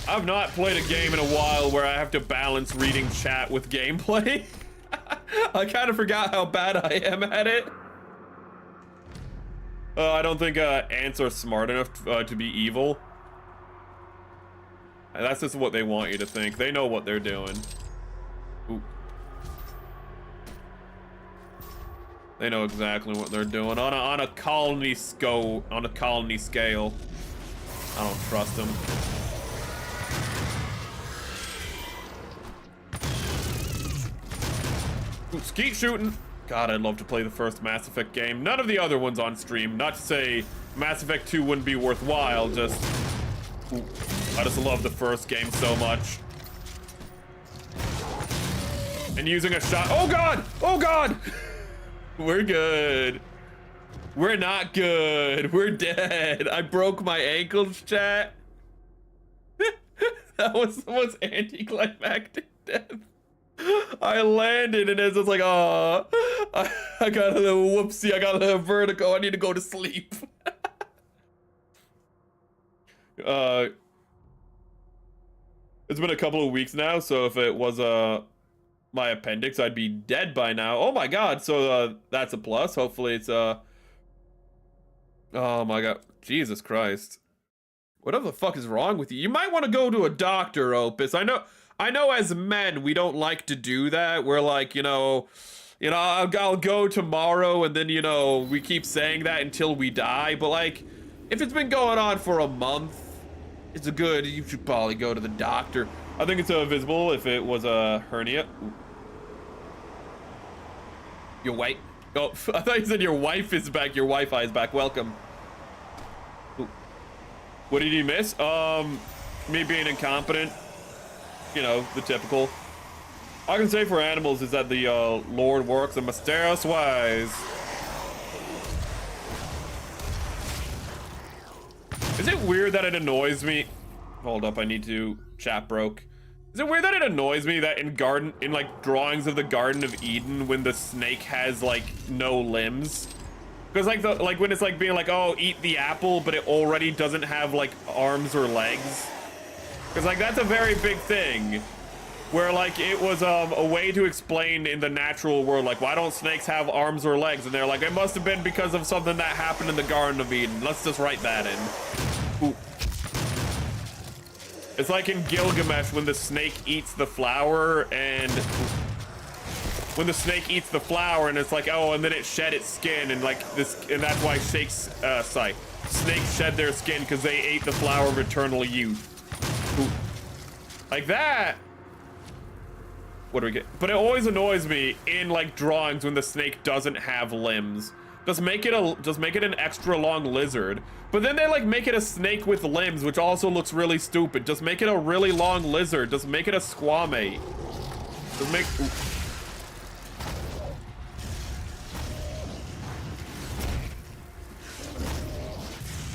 I've not played a game in a while where I have to balance reading chat with gameplay. I kind of forgot how bad I am at it. I don't think ants are smart enough to be evil. That's just what they want you to think. They know what they're doing. Ooh. They know exactly what they're doing on a colony scale. I don't trust them. Ooh, skeet shooting. God, I'd love to play the first Mass Effect game. None of the other ones on stream. Not to say Mass Effect 2 wouldn't be worthwhile. Just, ooh, I just love the first game so much. And using a shot. Oh god! Oh god! We're good. We're not good. We're dead. I broke my ankles, chat. That was the most anticlimactic death. I landed and it's just like, oh, I got a little whoopsie. I got a little vertigo. I need to go to sleep. It's been a couple of weeks now, so if it was my appendix, I'd be dead by now. Oh my god, so that's a plus. Hopefully it's oh my god, Jesus Christ. Whatever the fuck is wrong with you? You might want to go to a doctor, Opus. I know as men, we don't like to do that. We're like, I'll go tomorrow, and then, we keep saying that until we die. But, like, if it's been going on for a month, you should probably go to the doctor. I think it's visible if it was a hernia. Ooh. Your wife? Oh, I thought you said your wife is back. Your Wi-Fi is back. Welcome. Ooh. What did you miss? Me being incompetent. The typical. All I can say for animals is that the Lord works in mysterious ways. Is it weird that it annoys me? Hold up, I need to. Chat broke. Is it weird that it annoys me that in like drawings of the Garden of Eden, when the snake has like no limbs? Because like when it's like being like, oh, eat the apple, but it already doesn't have like arms or legs. Because like that's a very big thing. Where like it was a way to explain in the natural world, like, why don't snakes have arms or legs? And they're like, it must have been because of something that happened in the Garden of Eden. Let's just write that in. Ooh. It's like in Gilgamesh when the snake eats the flower and it's like, oh, and then it shed its skin and like this, and that's why snakes shed their skin because they ate the flower of eternal youth. Ooh. Like that. What do we get? But it always annoys me in like drawings when the snake doesn't have limbs. Just make it an extra long lizard. But then they like make it a snake with limbs, which also looks really stupid. Just make it a really long lizard. Just make it a squamate. Just make. Ooh.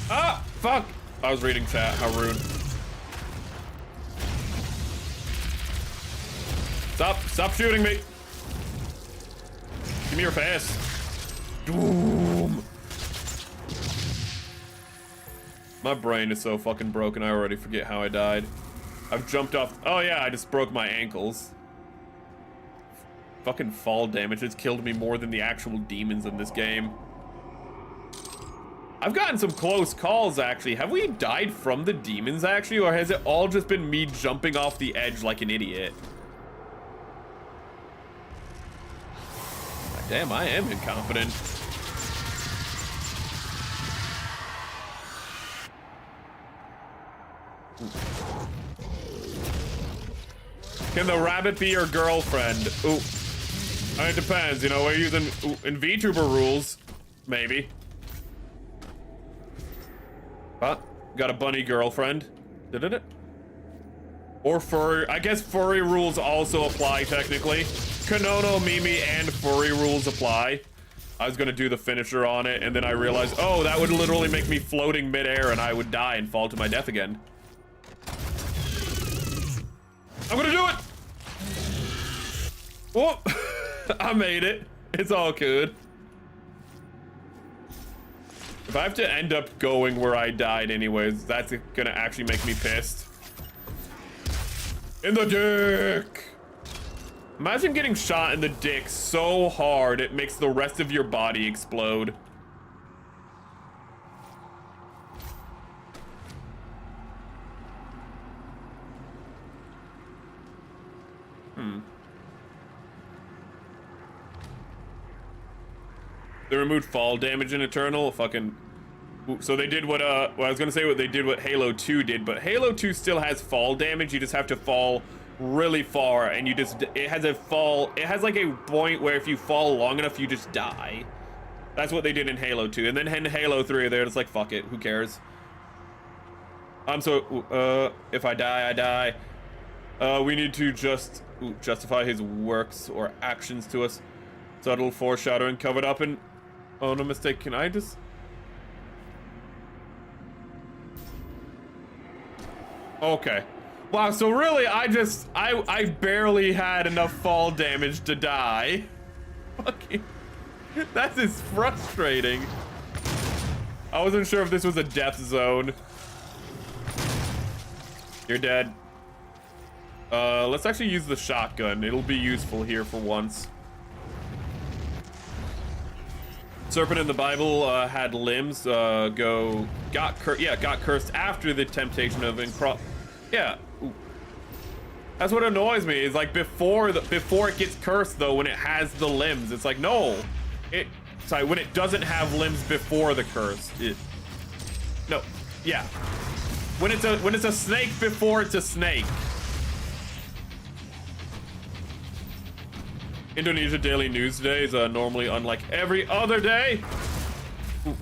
Ah, fuck! I was reading chat. How rude. Stop shooting me. Give me your face. Doom. My brain is so fucking broken, I already forget how I died. I've jumped off. Oh yeah, I just broke my ankles. Fucking fall damage has killed me more than the actual demons in this game. I've gotten some close calls, actually. Have we died from the demons, actually? Or has it all just been me jumping off the edge like an idiot? Damn, I am incompetent. Can the rabbit be your girlfriend? Ooh. It depends, we're using in VTuber rules. Maybe. Huh? Got a bunny girlfriend. Did it? Or furry. I guess furry rules also apply, technically. Kanono, Mimi, and furry rules apply. I was gonna do the finisher on it, and then I realized, oh, that would literally make me floating midair, and I would die and fall to my death again. I'm gonna do it! Oh, I made it. It's all good. If I have to end up going where I died anyways, that's gonna actually make me pissed. In the dick! Imagine getting shot in the dick so hard it makes the rest of your body explode. They removed fall damage in Eternal. Fucking. So they did what, well, I was gonna say what they did what Halo 2 did, but Halo 2 still has fall damage. You just have to fall really far, and it has like a point where if you fall long enough, you just die. That's what they did in Halo 2. And then in Halo 3, they're just like, fuck it, who cares? If I die, I die. We need to just justify his works or actions to us. Subtle foreshadowing covered up in... Oh, no mistake. Can I just... Okay. Wow, so really, I barely had enough fall damage to die. Fucking... That is frustrating. I wasn't sure if this was a death zone. You're dead. Let's actually use the shotgun. It'll be useful here for once. Serpent in the Bible had limbs. Got cursed after the temptation of Yeah. Ooh. That's what annoys me. Is like before it gets cursed though, when it has the limbs, it's like no. When it doesn't have limbs before the curse. No. Yeah. When it's a snake before it's a snake. Indonesia daily news today is normally unlike every other day. Ooh.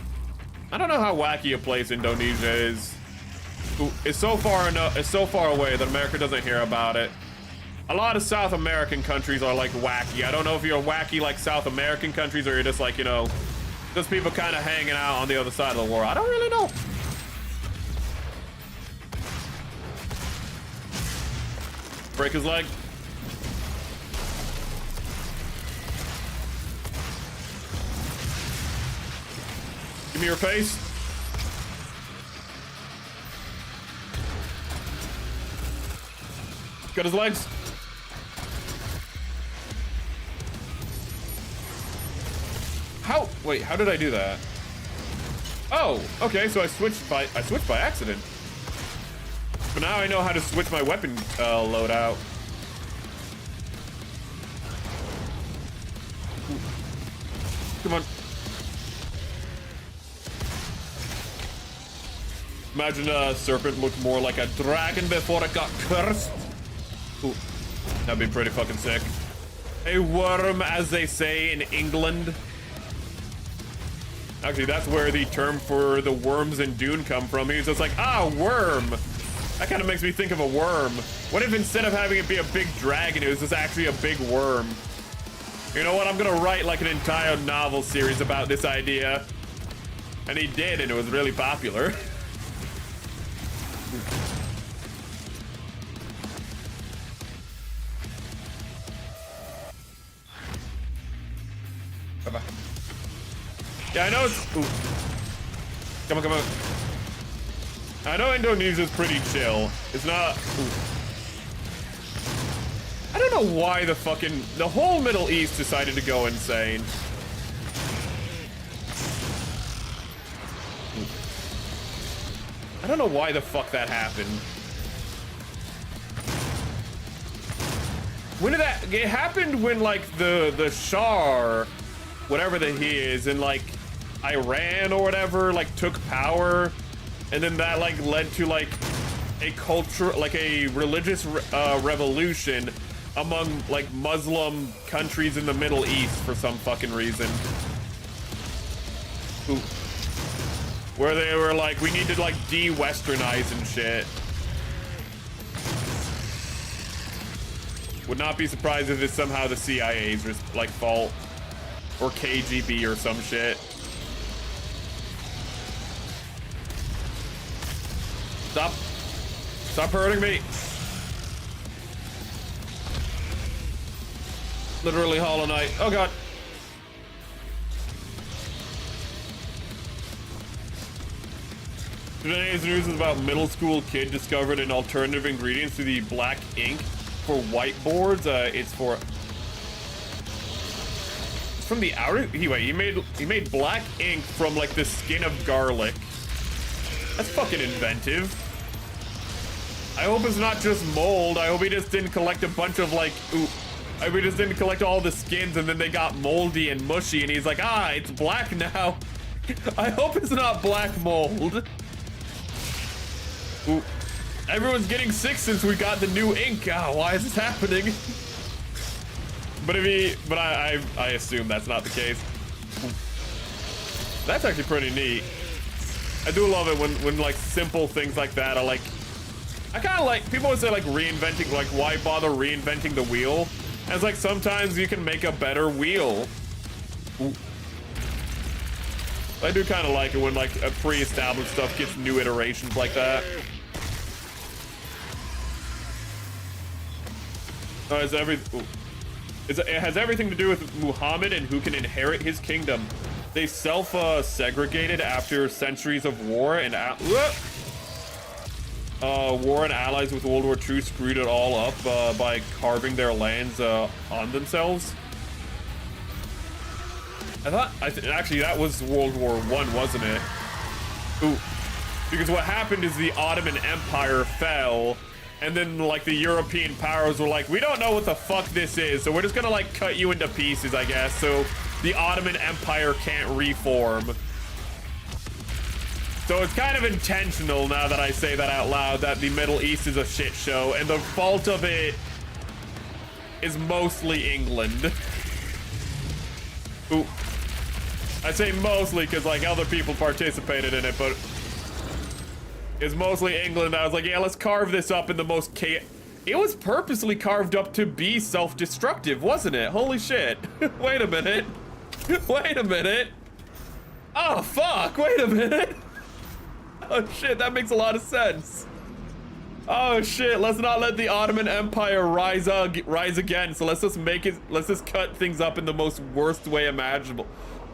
I don't know how wacky a place Indonesia is. Ooh. It's so far away that America doesn't hear about it. A lot of South American countries are like wacky. I don't know if you're wacky like South American countries or you're just like, you know, just people kind of hanging out on the other side of the world. I don't really know. Break his leg. Give me your face. Got his legs. Wait, how did I do that? Oh, okay, so I switched by accident. But now I know how to switch my weapon loadout. Come on. Imagine a serpent looked more like a dragon before it got cursed. Ooh, that'd be pretty fucking sick. A worm, as they say in England. Actually, that's where the term for the worms in Dune come from. He's just like, ah, worm. That kind of makes me think of a worm. What if instead of having it be a big dragon, it was just actually a big worm? You know what? I'm gonna write like an entire novel series about this idea. And he did, and it was really popular. Bye-bye. Yeah, I know it's... Ooh. Come on, come on. I know Indonesia's pretty chill. It's not... Ooh. I don't know why the whole Middle East decided to go insane. Ooh. I don't know why the fuck that happened. When did that... It happened when, like, the Shah, whatever he is, in, like, Iran or whatever, like, took power, and then that, like, led to, like, a culture, like, a religious revolution among, like, Muslim countries in the Middle East for some fucking reason. Ooh. Where they were like, we need to, like, de-Westernize and shit. Would not be surprised if it's somehow the CIA's, like, fault. Or KGB or some shit. Stop. Stop hurting me. Literally Hollow Knight. Oh god. Today's news is about middle school kid discovered an alternative ingredient to the black ink for whiteboards. It's from the outer... Anyway, he made black ink from, like, the skin of garlic. That's fucking inventive. I hope it's not just mold. I hope he just didn't collect a bunch of, like... Ooh. I hope he just didn't collect all the skins and then they got moldy and mushy and he's like, ah, it's black now. I hope it's not black mold. Ooh. Everyone's getting sick since we got the new ink. Ah, why is this happening? But I assume that's not the case. That's actually pretty neat. I do love it when like simple things like that are like, I kind of like, people would say like reinventing, like why bother reinventing the wheel? And it's like sometimes you can make a better wheel. Ooh. I do kind of like it when like a pre-established stuff gets new iterations like that. Oh, it has everything to do with Muhammad and who can inherit his kingdom. They self-segregated after centuries of war and allies with World War II screwed it all up by carving their lands on themselves. Actually that was World War I, wasn't it? Ooh, because what happened is the Ottoman Empire fell, and then like the European powers were like, we don't know what the fuck this is, so we're just gonna like cut you into pieces, I guess, so the Ottoman Empire can't reform. So it's kind of intentional now that I say that out loud, that the Middle East is a shit show, and the fault of it is mostly England. Ooh. I say mostly because like other people participated in it, but it's mostly England. I was like, yeah, let's carve this up in the most It was purposely carved up to be self-destructive, wasn't it? Holy shit. Wait a minute. Wait a minute. Oh, fuck. Wait a minute. Oh, shit. That makes a lot of sense. Oh, shit. Let's not let the Ottoman Empire rise again. So let's just cut things up in the most worst way imaginable.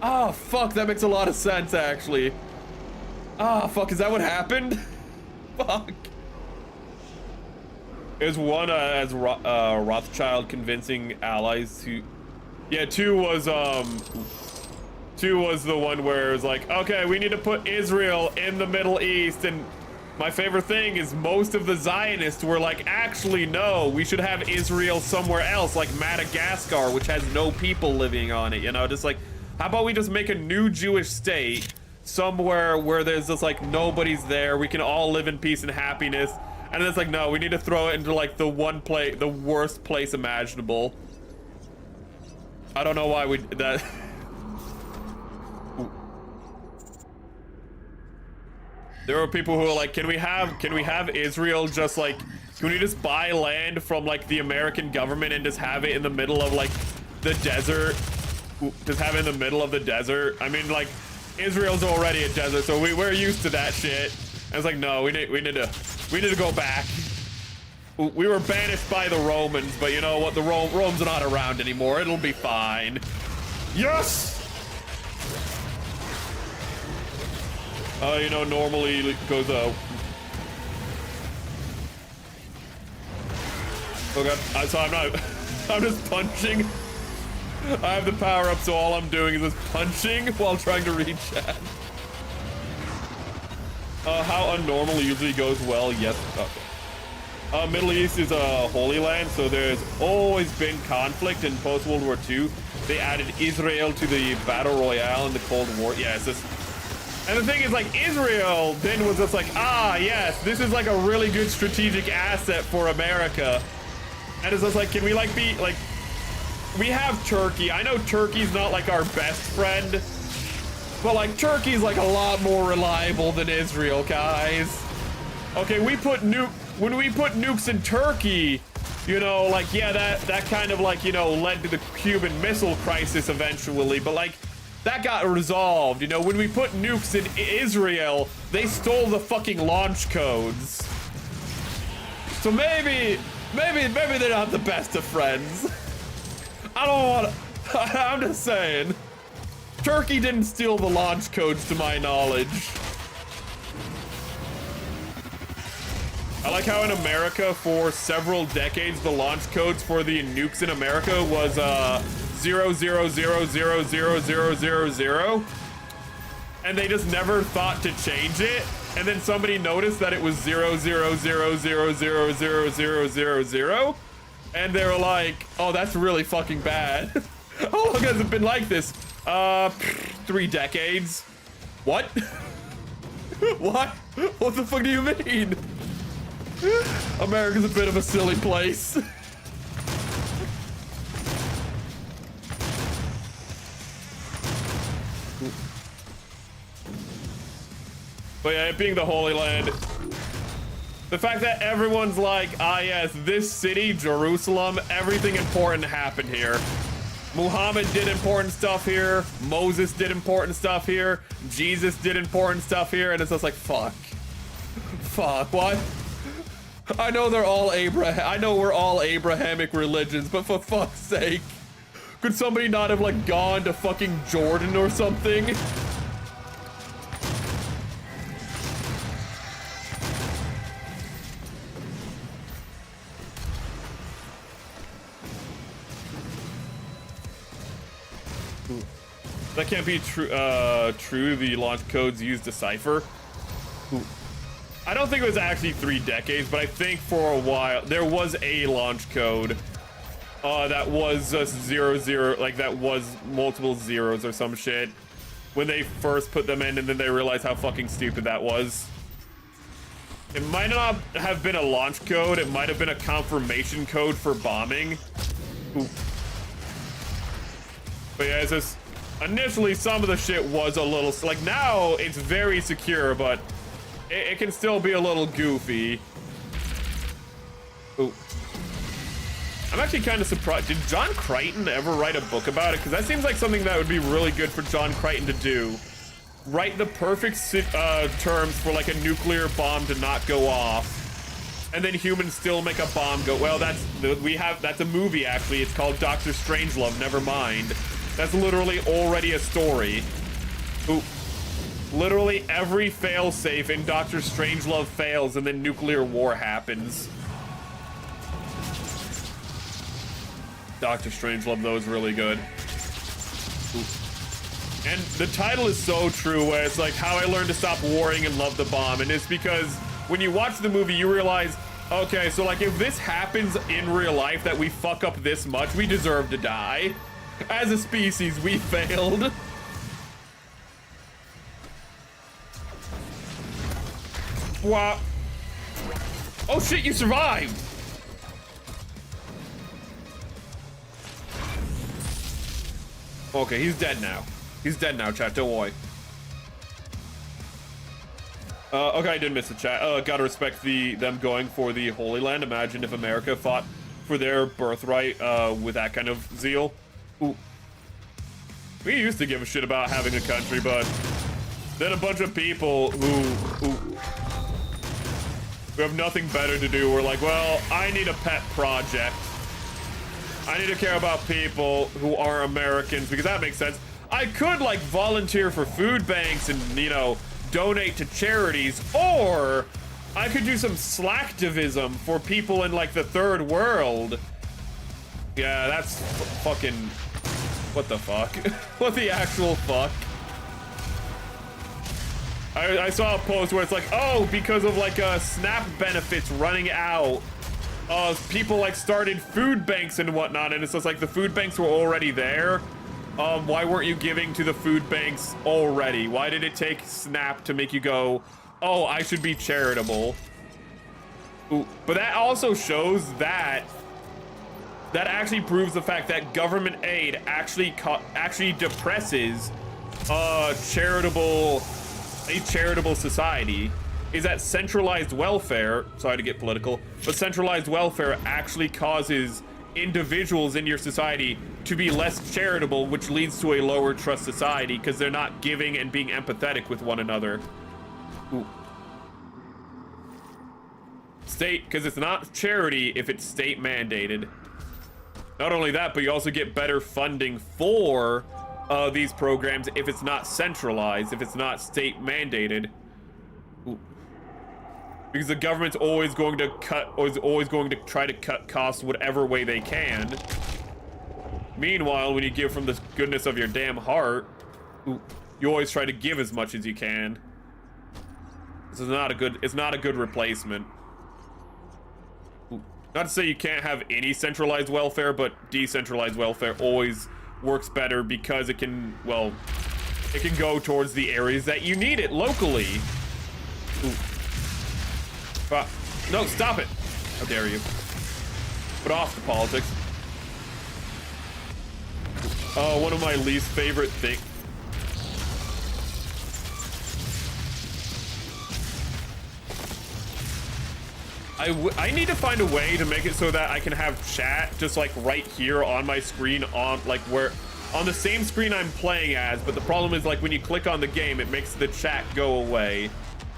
Oh, fuck. That makes a lot of sense, actually. Oh, fuck. Is that what happened? Fuck. Is one as Rothschild convincing allies to... Yeah, two was the one where it was like, okay, we need to put Israel in the Middle East, and my favorite thing is most of the Zionists were like, actually, no, we should have Israel somewhere else, like Madagascar, which has no people living on it, you know? Just like, how about we just make a new Jewish state somewhere where there's just like nobody's there, we can all live in peace and happiness. And then it's like, no, we need to throw it into like the worst place imaginable. I don't know why we did that. There were people who were like, can we have Israel just like, can we just buy land from like the American government and just have it in the middle of like the desert? Just have it in the middle of the desert. I mean, like, Israel's already a desert, so we're used to that shit. And it's like, no, we need to go back. We were banished by the Romans, but you know what? The Rome's not around anymore. It'll be fine. Yes! You know, normally it goes out. Oh god, so I'm just punching. I have the power up, so all I'm doing is just punching while trying to read chat. How unnormal usually goes well, yes. Okay. Middle East is a holy land, so there's always been conflict. In post-World War II, they added Israel to the Battle Royale in the Cold War. Yeah, it's just... And the thing is, like, Israel then was just like, ah, yes, this is like a really good strategic asset for America. And it's just like, can we like be, like... We have Turkey. I know Turkey's not like our best friend, but like Turkey's like a lot more reliable than Israel, guys. Okay, when we put nukes in Turkey, you know, like, yeah, that kind of like, you know, led to the Cuban Missile Crisis eventually, but like that got resolved. You know, when we put nukes in Israel, they stole the fucking launch codes. So maybe they're not the best of friends. I don't want to, I'm just saying. Turkey didn't steal the launch codes to my knowledge. I like how in America for several decades, the launch codes for the nukes in America was 000000000. And they just never thought to change it. And then somebody noticed that it was 000000000. And they were like, oh, that's really fucking bad. How long has it been like this? 3 decades. What? What? What the fuck do you mean? America's a bit of a silly place. But yeah, it being the Holy Land, The fact that everyone's like, ah yes, this city, Jerusalem, everything important happened here. Muhammad did important stuff here. Moses did important stuff here. Jesus did important stuff here. And it's just like, fuck. Fuck, what? I know they're all I know we're all Abrahamic religions, but for fuck's sake. Could somebody not have like gone to fucking Jordan or something? That can't be true. True. The launch codes used to cipher. Ooh. I don't think it was actually 3 decades, but I think for a while there was a launch code that was 00, like that was multiple zeros or some shit when they first put them in, and then they realized how fucking stupid that was. It might not have been a launch code. It might have been a confirmation code for bombing. Ooh. But yeah, it's just initially some of the shit was a little like now it's very secure, but it can still be a little goofy. Ooh. I'm actually kind of surprised. Did John Crichton ever write a book about it? Because that seems like something that would be really good for John Crichton to do. Write the perfect terms for like a nuclear bomb to not go off, and then humans still make a bomb go. Well, that's a movie actually. It's called Dr. Strangelove. Never mind. That's literally already a story. Ooh. Literally every failsafe in Dr. Strangelove fails, and then nuclear war happens. Dr. Strangelove, though, is really good. Ooh. And the title is so true, where it's like how I learned to stop worrying and love the bomb. And it's because when you watch the movie, you realize, okay, so like if this happens in real life, that we fuck up this much, we deserve to die. As a species, we failed. Wow. Oh shit, you survived! Okay, he's dead now. He's dead now, chat, don't worry. Okay, I did miss the chat. Gotta respect them going for the Holy Land. Imagine if America fought for their birthright with that kind of zeal. Ooh. We used to give a shit about having a country, but then a bunch of people who have nothing better to do were like, well, I need a pet project. I need to care about people who are Americans, because that makes sense. I could like volunteer for food banks and, you know, donate to charities, or I could do some slacktivism for people in like the third world. Yeah, that's fucking, what the fuck? What the actual fuck? I saw a post where it's like, oh, because of like SNAP benefits running out, people like started food banks and whatnot, and it's just like the food banks were already there. Why weren't you giving to the food banks already? Why did it take SNAP to make you go, oh, I should be charitable? Ooh, but that also shows that actually proves the fact that government aid actually depresses a charitable society. Is that centralized welfare, sorry to get political, but centralized welfare actually causes individuals in your society to be less charitable, which leads to a lower trust society because they're not giving and being empathetic with one another. Ooh. State, because it's not charity if it's state mandated. Not only that, but you also get better funding for these programs if it's not centralized, if it's not state mandated. Ooh. Because the government's always going to try to cut costs whatever way they can. Meanwhile, when you give from the goodness of your damn heart, ooh, you always try to give as much as you can. This is not a good, it's not a good replacement. Ooh. Not to say you can't have any centralized welfare, but decentralized welfare always works better because it can, well, it can go towards the areas that you need it locally. Ooh. No, stop it! How dare you? Put off the politics. One of my least favorite things. I need to find a way to make it so that I can have chat just like right here on my screen, on like where on the same screen I'm playing as, but the problem is like when you click on the game, it makes the chat go away.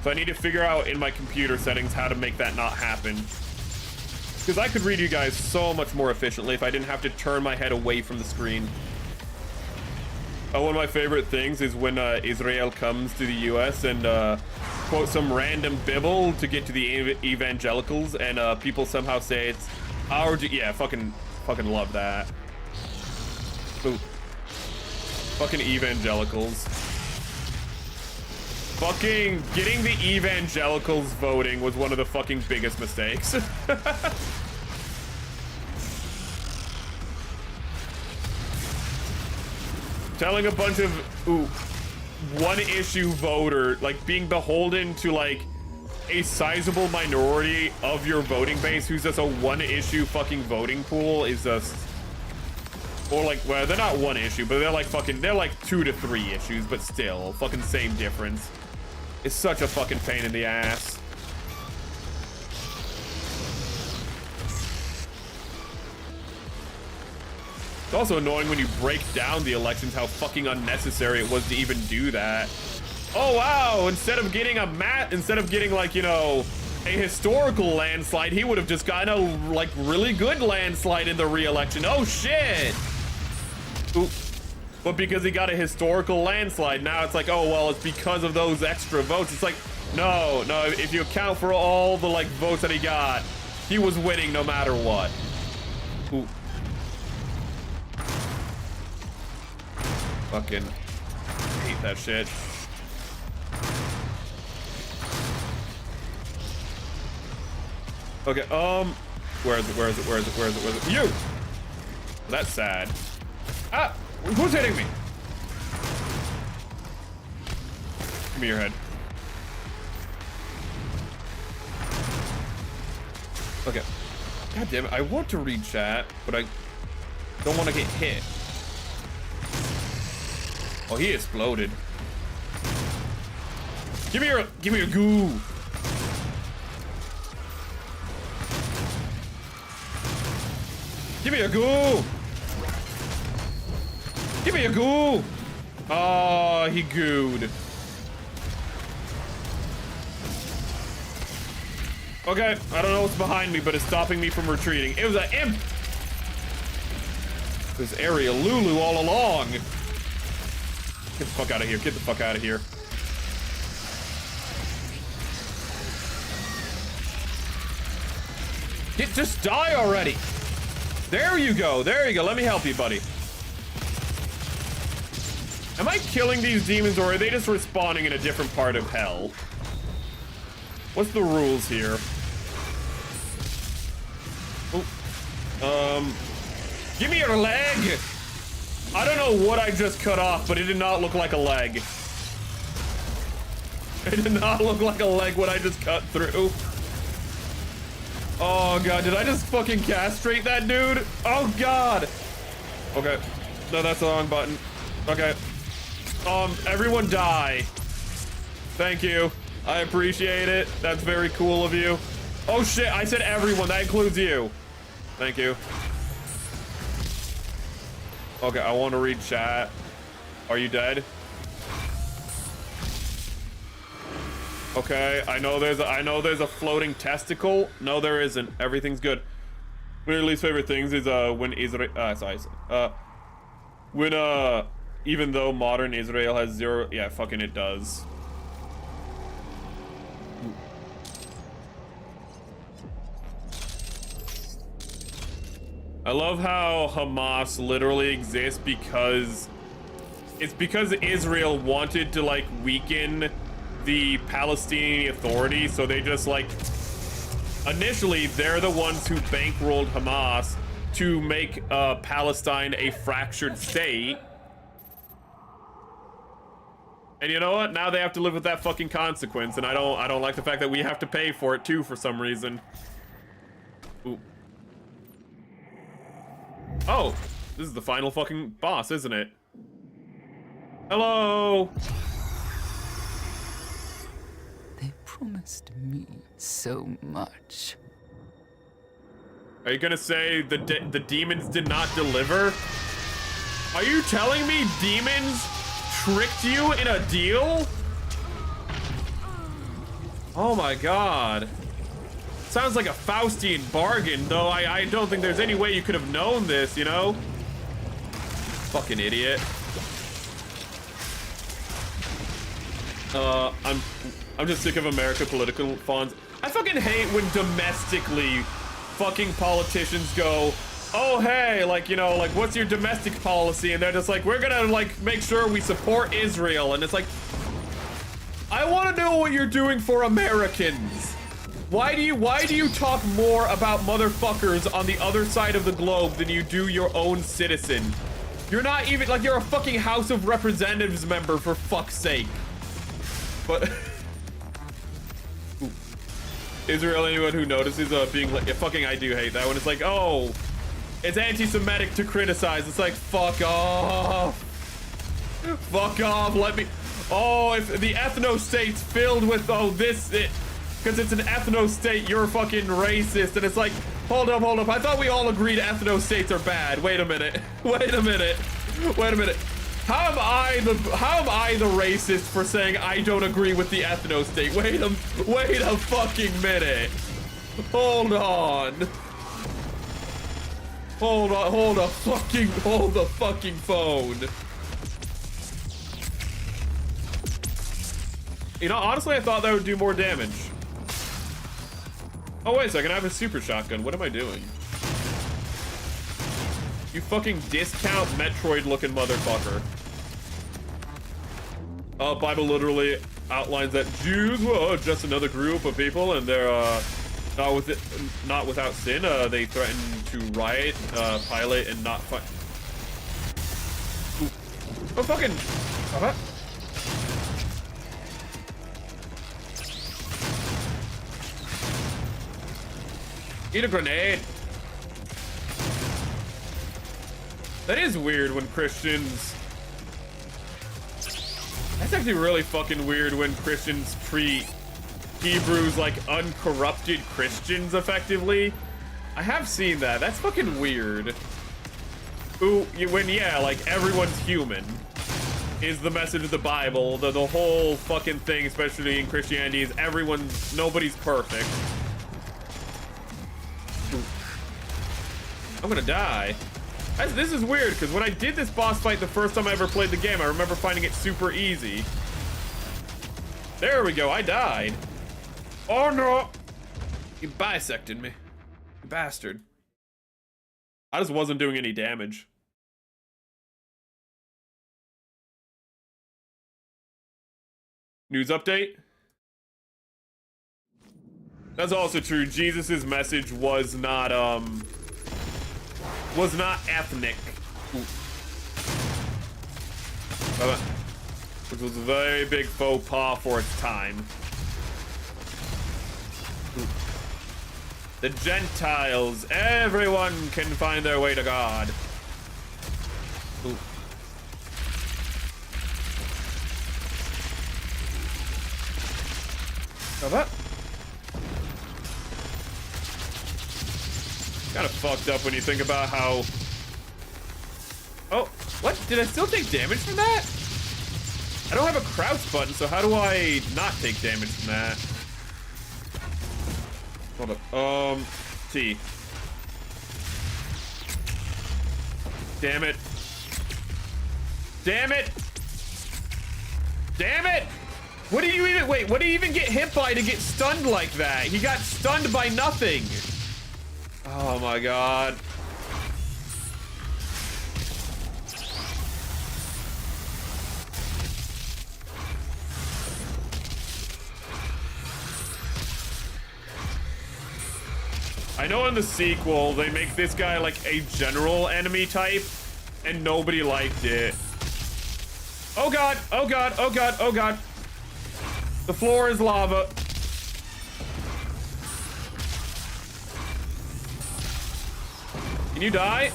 So I need to figure out in my computer settings how to make that not happen. Because I could read you guys so much more efficiently if I didn't have to turn my head away from the screen. One of my favorite things is when Israel comes to the US and quote some random bibble to get to the evangelicals, and people somehow say it's our yeah, fucking love that. Ooh. Fucking evangelicals. Fucking getting the evangelicals voting was one of the fucking biggest mistakes. Telling a bunch of one-issue voter, like being beholden to like a sizable minority of your voting base who's just a one-issue fucking voting pool is just, or like, well, they're not one issue, but they're like fucking, they're like 2 to 3 issues, but still, fucking same difference. It's such a fucking pain in the ass. It's also annoying when you break down the elections how fucking unnecessary it was to even do that. Oh wow, instead of getting like, you know, a historical landslide, he would have just gotten a like really good landslide in the re-election. Oh shit. Ooh. But because he got a historical landslide, now it's like, oh well, it's because of those extra votes. It's like, no, if you account for all the like votes that he got, he was winning no matter what. Ooh. Fucking hate that shit. Okay, where is it? You! That's sad. Ah! Who's hitting me? Give me your head. Okay. God damn it, I want to read chat, but I don't want to get hit. Oh, he exploded. Give me your goo. Give me a goo. Give me a goo. Oh, he gooed. Okay, I don't know what's behind me, but it's stopping me from retreating. It was an imp. This area Lulu all along. Get the fuck out of here. Get the fuck out of here. Just die already. There you go. There you go. Let me help you, buddy. Am I killing these demons, or are they just respawning in a different part of hell? What's the rules here? Oh. Give me your leg. I don't know what I just cut off, but it did not look like a leg. It did not look like a leg what I just cut through. Oh god, did I just fucking castrate that dude? Oh god. Okay. No, that's the wrong button. Okay. Everyone die. Thank you. I appreciate it. That's very cool of you. Oh shit, I said everyone. That includes you. Thank you. Okay, I want to read chat. Are you dead? Okay, I know there's a floating testicle. No, there isn't. Everything's good. One of your least favorite things is when Israel when even though modern Israel has 0, yeah, fucking it does. I love how Hamas literally exists because Israel wanted to like weaken the Palestinian Authority, so they just like initially they're the ones who bankrolled Hamas to make Palestine a fractured state. And you know what? Now they have to live with that fucking consequence, and I don't like the fact that we have to pay for it too for some reason. Ooh. Oh, this is the final fucking boss, isn't it? Hello. They promised me so much. Are you gonna say the demons did not deliver? Are you telling me demons tricked you in a deal? Oh my god. Sounds like a Faustian bargain, though I don't think there's any way you could have known this, you know? Fucking idiot. I'm just sick of America political fawns. I fucking hate when domestically fucking politicians go, oh hey, like, you know, like, what's your domestic policy? And they're just like, we're gonna like make sure we support Israel. And it's like, I want to know what you're doing for Americans. Why do you talk more about motherfuckers on the other side of the globe than you do your own citizen? You're not even, like, you're a fucking House of Representatives member, for fuck's sake. But Israel, anyone who notices being like, yeah, fucking, I do hate that when it's like, oh, it's anti-Semitic to criticize. It's like, fuck off. Fuck off, let me, oh, if the ethno-state's filled with, oh, because it's an ethno-state, you're fucking racist. And it's like, hold up, I thought we all agreed ethno-states are bad. Wait a minute. How am I the racist for saying I don't agree with the ethno-state? Wait a fucking minute. Hold the fucking phone. You know, honestly, I thought that would do more damage. Oh, wait a second, I have a super shotgun. What am I doing? You fucking discount Metroid-looking motherfucker. Bible literally outlines that Jews were just another group of people, and they're not without sin. They threaten to riot, Pilate, and not fight. Oh, fucking. What? Eat a grenade. That is weird when Christians... That's actually really fucking weird when Christians treat Hebrews like uncorrupted Christians, effectively. I have seen that. That's fucking weird. Yeah, like, everyone's human is the message of the Bible. The whole fucking thing, especially in Christianity, is nobody's perfect. I'm gonna die. This is weird, because when I did this boss fight the first time I ever played the game, I remember finding it super easy. There we go, I died. Oh no! You bisected me. You bastard. I just wasn't doing any damage. News update? That's also true. Jesus' message was not ethnic. Which was a very big faux pas for its time. The Gentiles, everyone can find their way to God. Now that kind of fucked up when you think about how... Oh, what? Did I still take damage from that? I don't have a crouch button, so how do I not take damage from that? Hold up. T. Damn it. Damn it! Damn it! What did you even... Wait, what did he even get hit by to get stunned like that? He got stunned by nothing. Oh my god. I know in the sequel, they make this guy like a general enemy type, and nobody liked it. Oh god, oh god, oh god, oh god. The floor is lava. Can you die?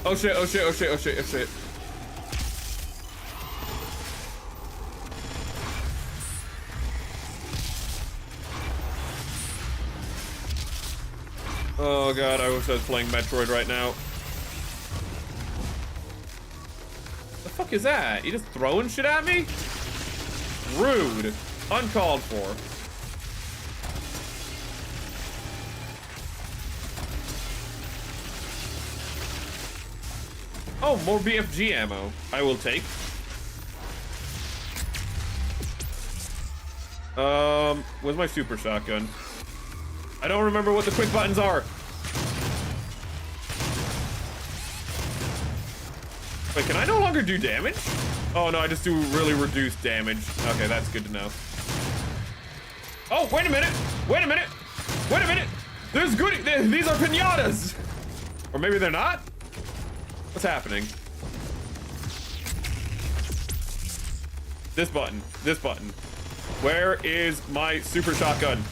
Oh shit, oh shit, oh shit, oh shit, oh shit. Oh god, I wish I was playing Metroid right now. The fuck is that? You just throwing shit at me? Rude. Uncalled for. Oh, more BFG ammo. I will take. Where's my super shotgun? I don't remember what the quick buttons are. Wait, can I no longer do damage? Oh no, I just do really reduced damage. Okay, that's good to know. Oh, wait a minute! Wait a minute! Wait a minute! There's goodie. These are pinatas! Or maybe they're not? What's happening? This button. This button. Where is my super shotgun?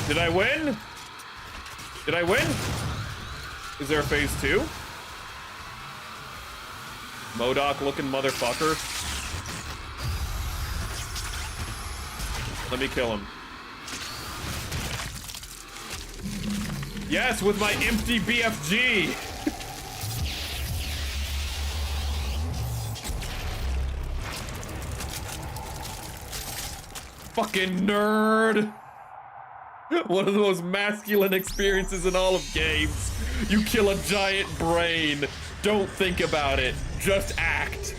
Did I win? Did I win? Is there a phase 2? MODOK looking motherfucker. Let me kill him. Yes, with my empty BFG. Fucking nerd. One of the most masculine experiences in all of games. You kill a giant brain. Don't think about it. Just act.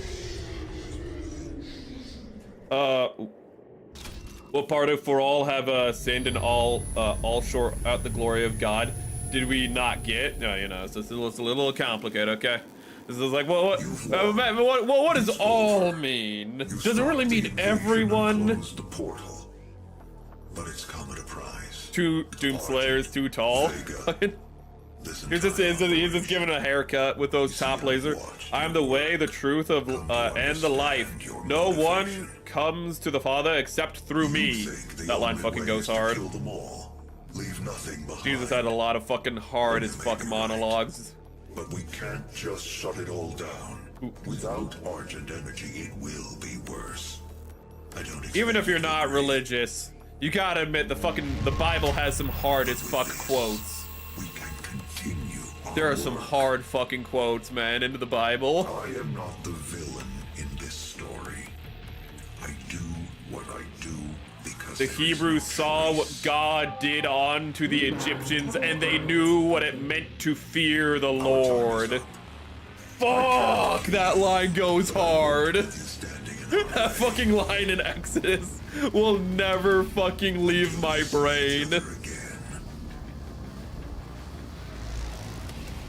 What part of for all have sinned and all short out the glory of God did we not get? No, you know, it's a little complicated, okay? This is like, what does all mean? Does it really mean everyone? The portal, but it's come at a price. Two Doomslayers too tall. He's just giving a haircut with those top laser. I am the way, the truth of and the life. No one comes to the Father except through me. That line fucking goes hard. Jesus had a lot of fucking hard as fuck monologues. But we can't just shut it all down. Without Argent energy, it will be worse. Even if you're not religious, you gotta admit the Bible has some hard as fuck quotes. We can continue. There are some hard fucking quotes, man, into the Bible. I am not the villain in this story. I do what I do because the Hebrews saw what God did on to the Egyptians, and they knew what it meant to fear the Lord. Fuck, that line goes hard. That fucking line in Exodus will never fucking leave my brain.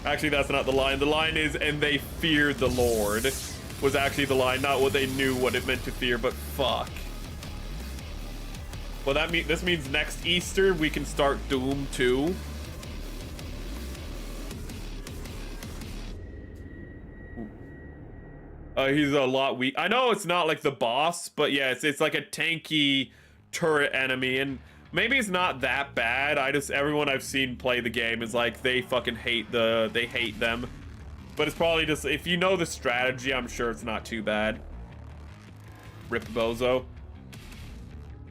Actually, that's not the line. The line is, and they feared the Lord, was actually the line, not what they knew what it meant to fear, but fuck. Well, this means next Easter we can start Doom 2. He's a lot weak. I know it's not like the boss, but yeah, it's like a tanky turret enemy, and maybe it's not that bad. Everyone I've seen play the game is like, they fucking hate them. But it's probably just, if you know the strategy, I'm sure it's not too bad. Rip Bozo.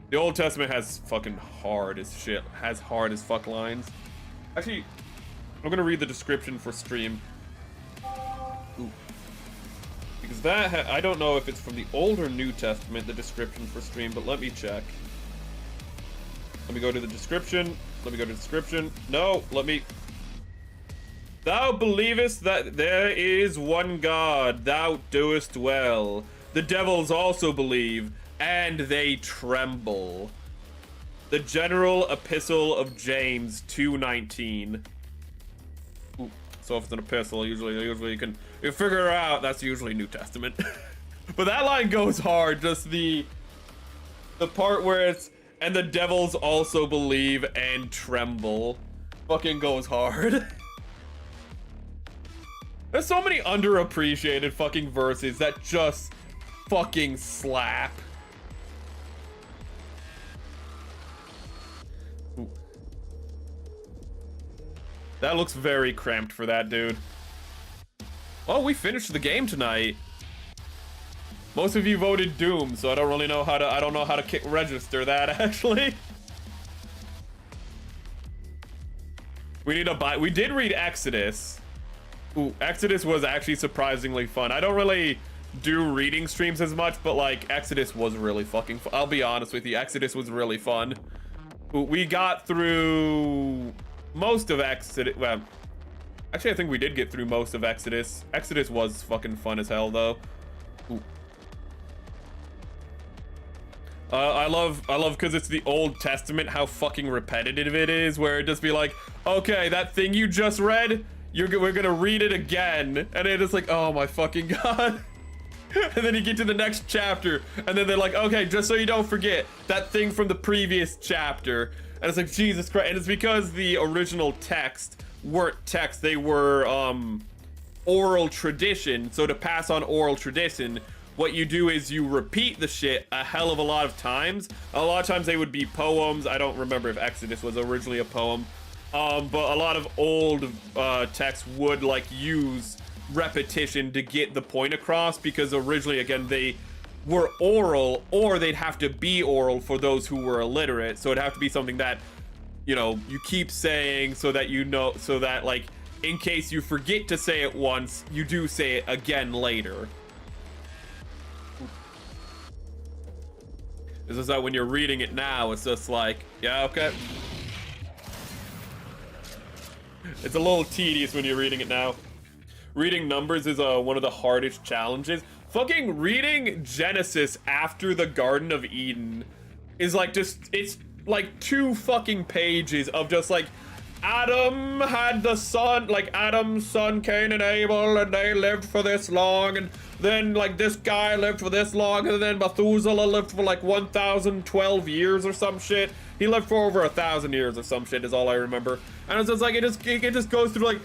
The Old Testament has fucking hard as shit, has hard as fuck lines. Actually, I'm gonna read the description for stream. Ooh. Because I don't know if it's from the Old or New Testament, the description for stream, but let me check. Let me go to the description. Let me go to the description. No, Thou believest that there is one God, thou doest well. The devils also believe, and they tremble. The General Epistle of James 2:19. Ooh, so if it's an epistle, usually you can figure it out. That's usually New Testament. But that line goes hard. Just the part where it's, and the devils also believe and tremble, fucking goes hard. There's so many underappreciated fucking verses that just fucking slap. Ooh. That looks very cramped for that dude. Oh, we finished the game tonight. Most of you voted Doom, so I don't really know how to, I don't know how to register that, actually. We need to buy, we did read Exodus. Ooh, Exodus was actually surprisingly fun. I don't really do reading streams as much, but like Exodus was really fucking fun. I'll be honest with you, Exodus was really fun. Ooh, we got through most of Exodus. Well, actually, I think we did get through most of Exodus. Exodus was fucking fun as hell, though. Ooh. I love because it's the Old Testament, how fucking repetitive it is, where it just be like, okay, that thing you just read, we're gonna read it again, and it is like, oh my fucking god. And then you get to the next chapter, and then they're like, okay, just so you don't forget that thing from the previous chapter, and it's like, Jesus Christ. And it's because the original text weren't text, they were oral tradition. So to pass on oral tradition, what you do is you repeat the shit a hell of a lot of times. A lot of times they would be poems. I don't remember if Exodus was originally a poem, but a lot of old texts would like use repetition to get the point across, because originally, again, they were oral, or they'd have to be oral for those who were illiterate. So it'd have to be something that, you know, you keep saying so that you know, so that like in case you forget to say it once, you do say it again later. It's just that when you're reading it now, it's just like, yeah, okay. It's a little tedious when you're reading it now. Reading Numbers is one of the hardest challenges. Fucking reading Genesis after the Garden of Eden is like just, it's like 2 fucking pages of just like, Adam had the son, like Adam's son Cain and Abel, and they lived for this long, and then like this guy lived for this long, and then Methuselah lived for like 1,012 years or some shit. He lived for over 1,000 years or some shit is all I remember. And it's just like, it just goes through like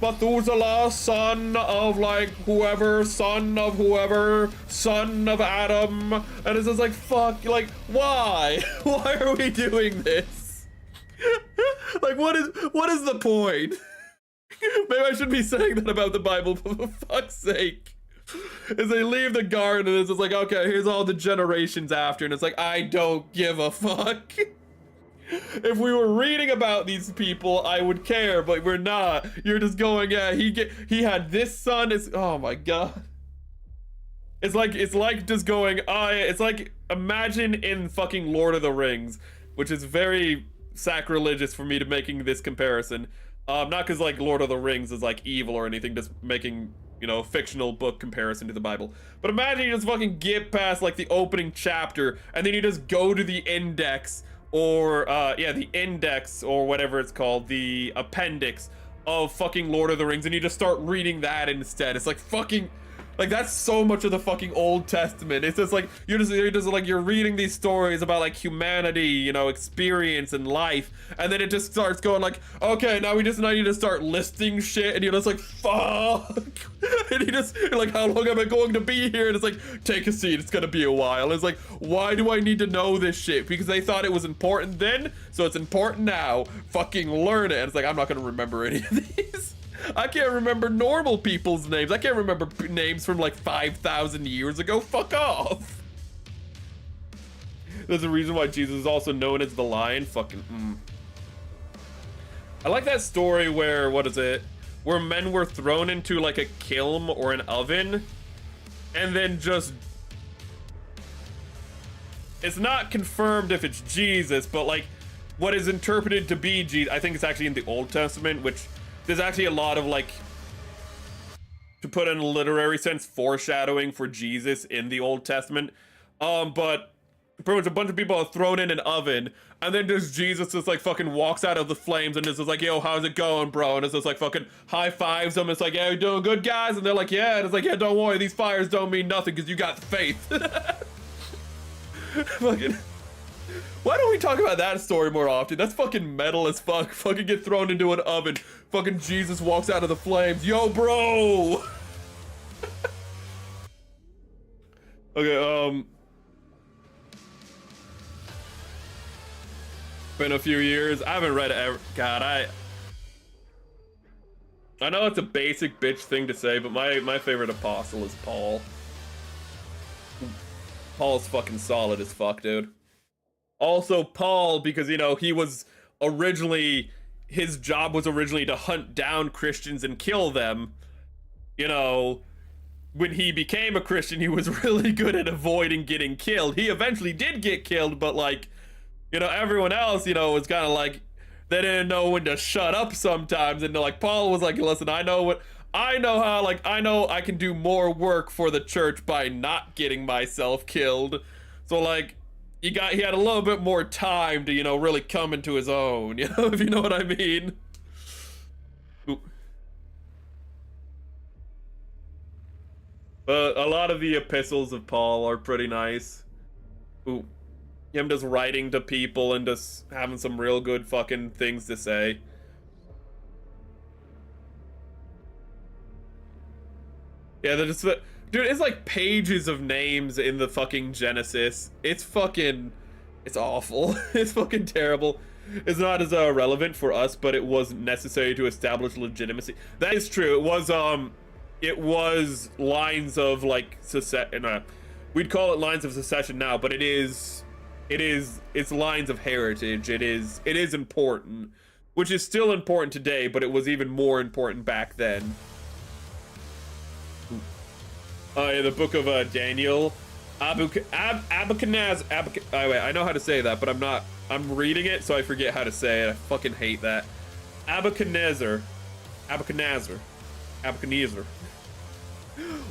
Methuselah, son of like whoever, son of whoever, son of Adam. And it's just like, fuck, like, why? Why are we doing this? Like, what is the point? Maybe I shouldn't be saying that about the Bible, but for fuck's sake. As they leave the garden, and it's just like, okay, here's all the generations after, and it's like, I don't give a fuck. If we were reading about these people, I would care, but we're not. You're just going, yeah, he had this son. It's, oh my god. It's like just going, oh, yeah, it's like, imagine in fucking Lord of the Rings, which is very sacrilegious for me to making this comparison. Not because like Lord of the Rings is like evil or anything, just making, you know, fictional book comparison to the Bible. But imagine you just fucking get past like the opening chapter, and then you just go to the index, or yeah, the index, or whatever it's called, the appendix of fucking Lord of the Rings, and you just start reading that instead. It's like fucking, like, that's so much of the fucking Old Testament. It's just like, you're just like, you're reading these stories about like humanity, you know, experience and life, and then it just starts going like, okay, now we just need to start listing shit, and you're just like, fuck. And you're like, how long am I going to be here? And it's like, take a seat, it's gonna be a while. It's like, why do I need to know this shit? Because they thought it was important then, so it's important now. Fucking learn it. And it's like, I'm not gonna remember any of these. I can't remember normal people's names. I can't remember names from like 5,000 years ago. Fuck off. There's a reason why Jesus is also known as the Lion. Fucking I like that story where, what is it? Where men were thrown into like a kiln or an oven, and then just, it's not confirmed if it's Jesus, but like what is interpreted to be Jesus. I think it's actually in the Old Testament, which there's actually a lot of like, to put in a literary sense, foreshadowing for Jesus in the Old Testament. But pretty much a bunch of people are thrown in an oven, and then just Jesus just like fucking walks out of the flames and is just like, yo, how's it going, bro? And it's just like fucking high fives them. It's like, yeah, you doing good, guys? And they're like, yeah. And it's like, yeah, don't worry, these fires don't mean nothing because you got the faith. Fucking, why don't we talk about that story more often? That's fucking metal as fuck. Fucking get thrown into an oven. Fucking Jesus walks out of the flames. Yo, bro! Okay, been a few years. I haven't read it ever. God, I know it's a basic bitch thing to say, but my favorite apostle is Paul. Paul's fucking solid as fuck, dude. Also, Paul, because, you know, he was originally, his job was originally to hunt down Christians and kill them. You know, when he became a Christian, he was really good at avoiding getting killed. He eventually did get killed, but, like, you know, everyone else, you know, was kind of like, they didn't know when to shut up sometimes. And, like, Paul was like, listen, I know how, like, I know I can do more work for the church by not getting myself killed. So, like, he had a little bit more time to, you know, really come into his own, you know, if you know what I mean. Ooh. But a lot of the epistles of Paul are pretty nice. Ooh. Him just writing to people and just having some real good fucking things to say. Yeah, they're just... Dude, it's like pages of names in the fucking Genesis. It's fucking... It's awful. It's fucking terrible. It's not as relevant for us, but it was necessary to establish legitimacy. That is true. It was lines of, like, secession. We'd call it lines of secession now, but it's lines of heritage. It is important, which is still important today, but it was even more important back then. Yeah, the book of Daniel, Abuchadnezzar. Oh, wait, I know how to say that, but I'm reading it, so I forget how to say it. I fucking hate that. Abuchadnezzar.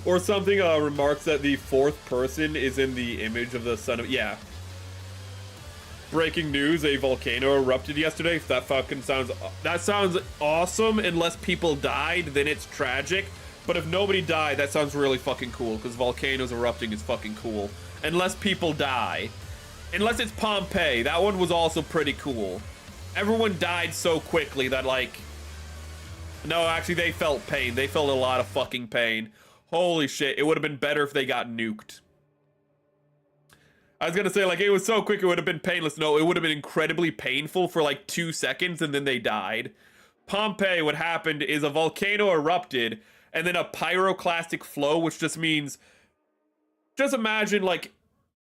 Or something remarks that the fourth person is in the image of the son of... Yeah. Breaking news, a volcano erupted yesterday. That fucking sounds... That sounds awesome unless people died, then it's tragic. But if nobody died, that sounds really fucking cool, because volcanoes erupting is fucking cool. Unless people die. Unless it's Pompeii. That one was also pretty cool. Everyone died so quickly that, like... No, actually, they felt pain. They felt a lot of fucking pain. Holy shit, it would have been better if they got nuked. I was gonna say, like, it was so quick it would have been painless. No, it would have been incredibly painful for, like, 2 seconds, and then they died. Pompeii, what happened is a volcano erupted, and then a pyroclastic flow, which just means... Just imagine, like,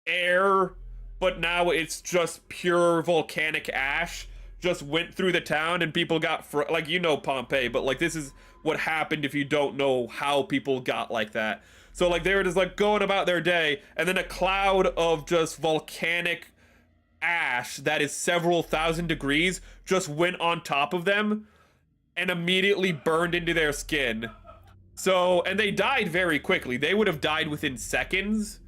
air, but now it's just pure volcanic ash, just went through the town, and people got... Like, you know Pompeii, but, like, this is what happened if you don't know how people got like that. So, like, they were just, like, going about their day, and then a cloud of just volcanic ash that is several thousand degrees just went on top of them and immediately burned into their skin. So, and they died very quickly. They would have died within seconds,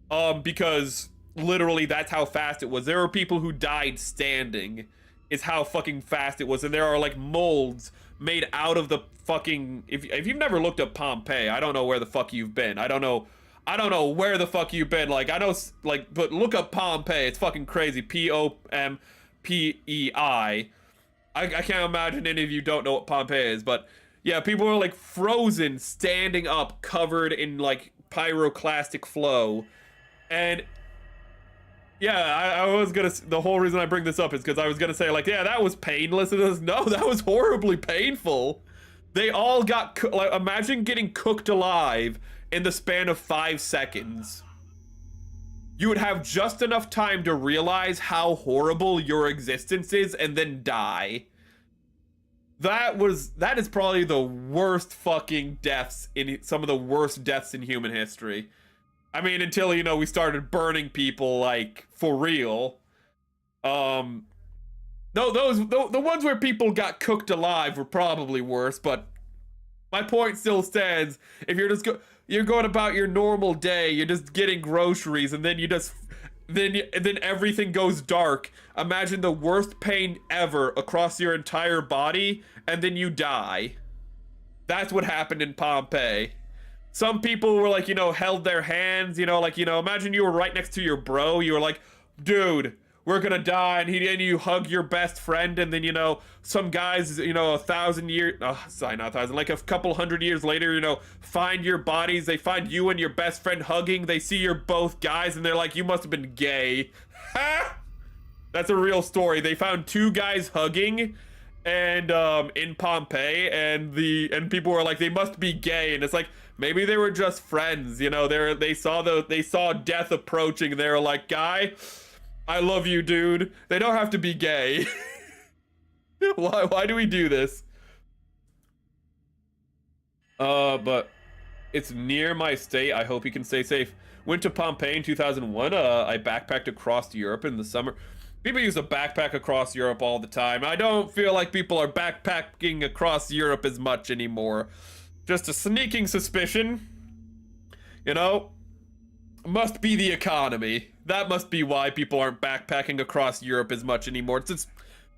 because literally that's how fast it was. There were people who died standing, is how fucking fast it was. And there are, like, molds made out of the fucking... If you've never looked up Pompeii, I don't know where the fuck you've been. I don't know where the fuck you've been. Like, I know, like, but look up Pompeii. It's fucking crazy. Pompei. I can't imagine any of you don't know what Pompeii is, but yeah, people are, like, frozen, standing up, covered in, like, pyroclastic flow. And yeah, I was gonna... The whole reason I bring this up is because I was gonna say, like, yeah, that was painless. And it was, no, that was horribly painful. They all got... Like, imagine getting cooked alive in the span of 5 seconds. You would have just enough time to realize how horrible your existence is and then die. That is probably the worst fucking deaths in... Some of the worst deaths in human history. I mean, until, you know, we started burning people, like, for real. No, the ones where people got cooked alive were probably worse, but my point still stands. If you're just you're going about your normal day, you're just getting groceries, and then you just... Then everything goes dark. Imagine the worst pain ever across your entire body, and then you die. That's what happened in Pompeii. Some people were, like, you know, held their hands, you know, like, you know, imagine you were right next to your bro. You were like, dude, we're gonna die. And you hug your best friend. And then, you know, some guys, you know, 1,000 years, oh, sorry, not 1,000, like a couple hundred years later, you know, find your bodies. They find you and your best friend hugging. They see you're both guys and they're like, you must have been gay. Ha! That's a real story. They found 2 guys hugging and in Pompeii, and people were like, they must be gay. And it's like, Maybe they were just friends, you know, they saw death approaching, they were like, guy, I love you, dude. They don't have to be gay. Why do we do this? But it's near my state. I hope you can stay safe. Went to Pompeii in 2001. I backpacked across Europe in the summer. People use a backpack across Europe all the time. I don't feel like people are backpacking across Europe as much anymore. Just a sneaking suspicion. You know? Must be the economy. That must be why people aren't backpacking across Europe as much anymore. It's just,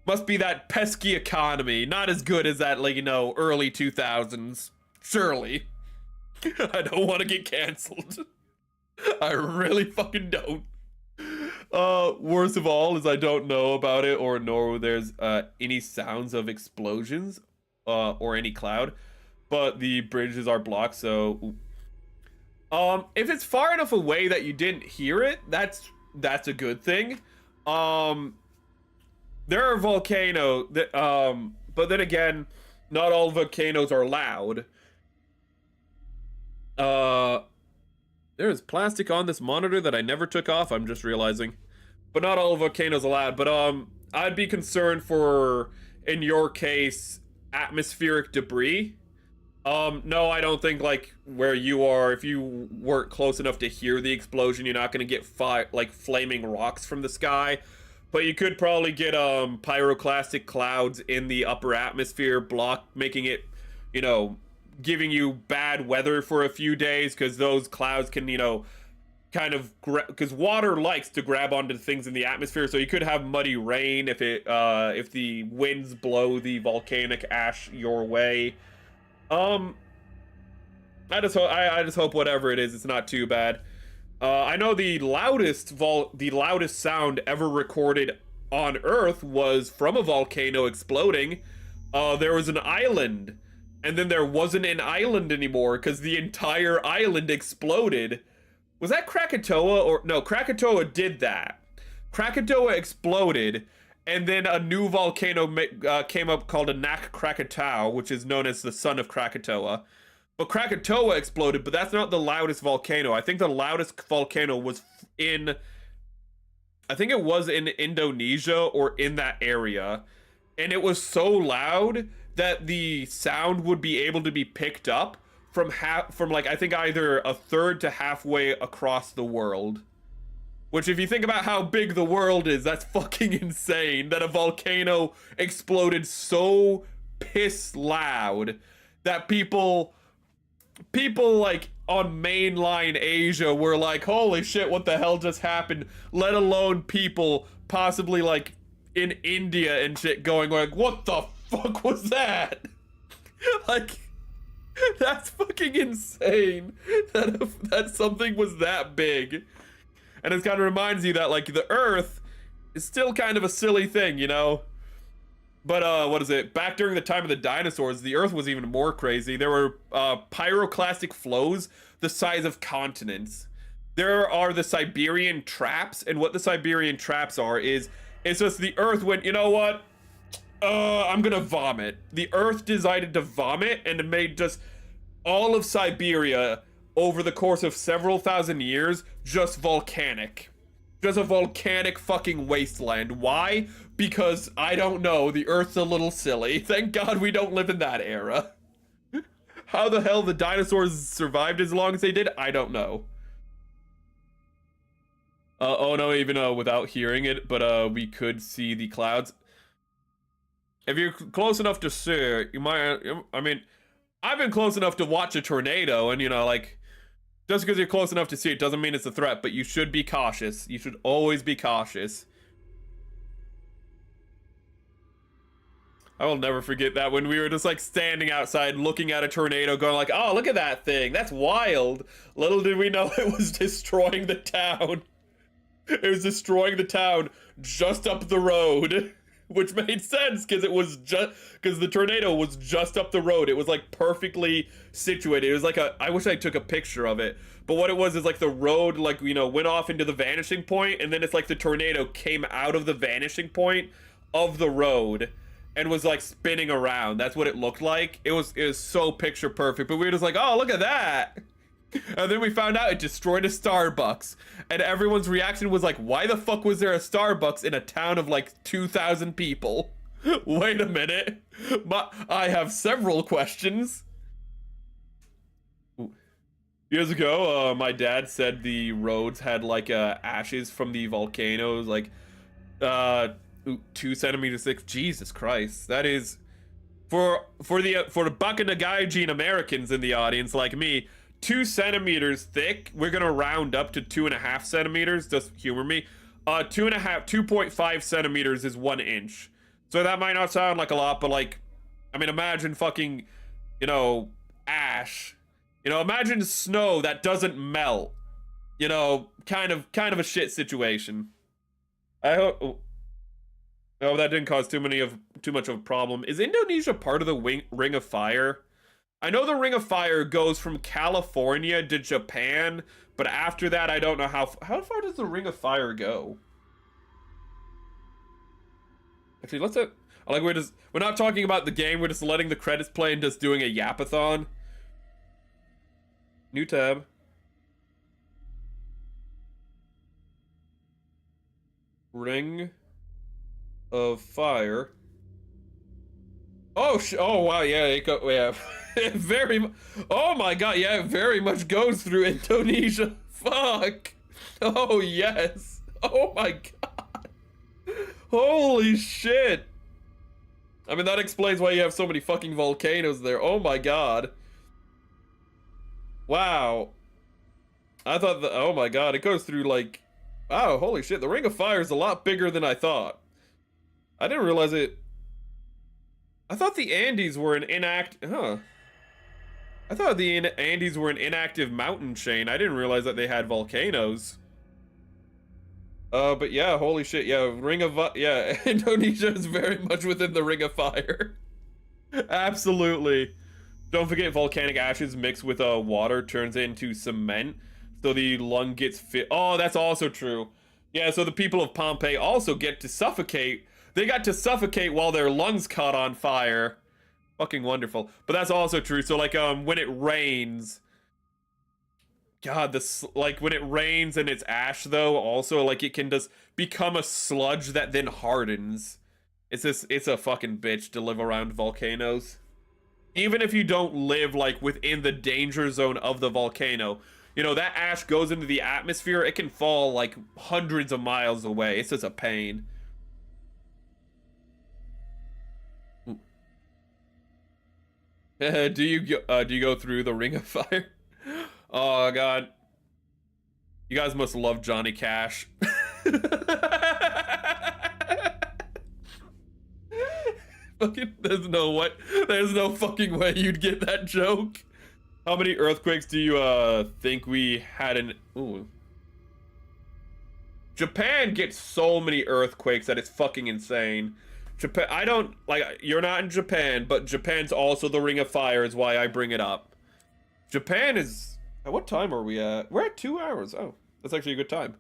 must be that pesky economy. Not as good as that, like, you know, early 2000s. Surely. I don't want to get canceled. I really fucking don't. Worst of all is I don't know about it or know there's any sounds of explosions or any cloud, but the bridges are blocked, so if it's far enough away that you didn't hear it, that's a good thing. There are volcanoes that but then again, not all volcanoes are loud. There's plastic on this monitor that I never took off, I'm just realizing. But not all volcanoes allowed. But I'd be concerned for, in your case, atmospheric debris. No, I don't think, like, where you are, if you weren't close enough to hear the explosion, you're not gonna get like flaming rocks from the sky. But you could probably get pyroclastic clouds in the upper atmosphere, making it, you know, giving you bad weather for a few days, because those clouds can, you know, kind of because water likes to grab onto things in the atmosphere, so you could have muddy rain if the winds blow the volcanic ash your way. I just hope whatever it is, it's not too bad. I know the loudest sound ever recorded on Earth was from a volcano exploding. There was an island, and then there wasn't an island anymore because the entire island exploded. Was that Krakatoa or no? Krakatoa did that. Krakatoa exploded, and then a new volcano came up called Anak Krakatau, which is known as the son of Krakatoa. But Krakatoa exploded, but that's not the loudest volcano. I think the loudest volcano was in Indonesia or in that area. And it was so loud that the sound would be able to be picked up from like, I think either a third to halfway across the world. Which, if you think about how big the world is, that's fucking insane that a volcano exploded so piss loud that people like on mainline Asia were like, holy shit, what the hell just happened? Let alone people possibly like in India and shit going like, what the fuck was that? Like, that's fucking insane that something was that big. And it kind of reminds you that, like, the Earth is still kind of a silly thing, you know? But, what is it? Back during the time of the dinosaurs, the Earth was even more crazy. There were pyroclastic flows the size of continents. There are the Siberian traps, and what the Siberian traps are is, it's just the Earth went, you know what? I'm gonna vomit. The Earth decided to vomit, and it made just all of Siberia over the course of several thousand years just volcanic. Just a volcanic fucking wasteland. Why? Because, I don't know, the Earth's a little silly. Thank God we don't live in that era. How the hell the dinosaurs survived as long as they did, I don't know. Oh no, even without hearing it, but we could see the clouds. If you're close enough to see, you might, I mean, I've been close enough to watch a tornado, and, you know, like, just because you're close enough to see it doesn't mean it's a threat, but you should be cautious. You should always be cautious. I will never forget that when we were just, like, standing outside looking at a tornado going like, oh, look at that thing. That's wild. Little did we know it was destroying the town. It was destroying the town just up the road. Which made sense because the tornado was just up the road. It was like perfectly situated. It was like I wish I took a picture of it. But what it was is like the road, like, you know, went off into the vanishing point, and then it's like the tornado came out of the vanishing point of the road and was like spinning around. That's what it looked like. It was so picture perfect, but we were just like, oh, look at that. And then we found out it destroyed a Starbucks, and everyone's reaction was like, why the fuck was there a Starbucks in a town of like 2,000 people? Wait a minute. I have several questions. Years ago, my dad said the roads had like ashes from the volcanoes, like 2 centimeters thick. Jesus Christ, that is for the Bakanagaijin Americans in the audience like me. 2 centimeters thick. We're gonna round up to 2.5 centimeters. Just humor me. 2.5 centimeters is 1 inch. So that might not sound like a lot, but like, I mean, imagine fucking, you know, ash. You know, imagine snow that doesn't melt. You know, kind of a shit situation. I hope. Oh, that didn't cause too much of a problem. Is Indonesia part of the Ring of Fire? I know the Ring of Fire goes from California to Japan, but after that, I don't know how far does the Ring of Fire go? Actually, let's like we're not talking about the game. We're just letting the credits play and just doing a yapathon. New tab. Ring of Fire. Oh, oh wow, yeah, oh my god, yeah, it very much goes through Indonesia. Fuck. Oh yes. Oh my god. Holy shit. I mean, that explains why you have so many fucking volcanoes there. Oh my god. Wow. I thought that, oh my god, it goes through like, wow, holy shit, the Ring of Fire is a lot bigger than I thought. I didn't realize it. I thought the Andes were an I thought the Andes were an inactive mountain chain. I didn't realize that they had volcanoes. But yeah, holy shit, yeah, yeah, Indonesia is very much within the Ring of Fire. Absolutely. Don't forget, volcanic ashes mixed with water turns into cement, so the lung gets fit. Oh, that's also true. Yeah, so the people of Pompeii also get to suffocate. They got to suffocate while their lungs caught on fire. Fucking wonderful. But that's also true. So like when it rains, God, like when it rains and it's ash though, also like it can just become a sludge that then hardens. It's a fucking bitch to live around volcanoes. Even if you don't live like within the danger zone of the volcano, you know, that ash goes into the atmosphere, it can fall like hundreds of miles away. It's just a pain. Do you go through the Ring of Fire? Oh god, you guys must love Johnny Cash. Fucking, there's no fucking way you'd get that joke. How many earthquakes do you think we had in? Ooh. Japan gets so many earthquakes that it's fucking insane. Japan, I don't, like, you're not in Japan, but Japan's also the Ring of Fire is why I bring it up. Japan is, at what time are we at? We're at 2 hours. Oh, that's actually a good time.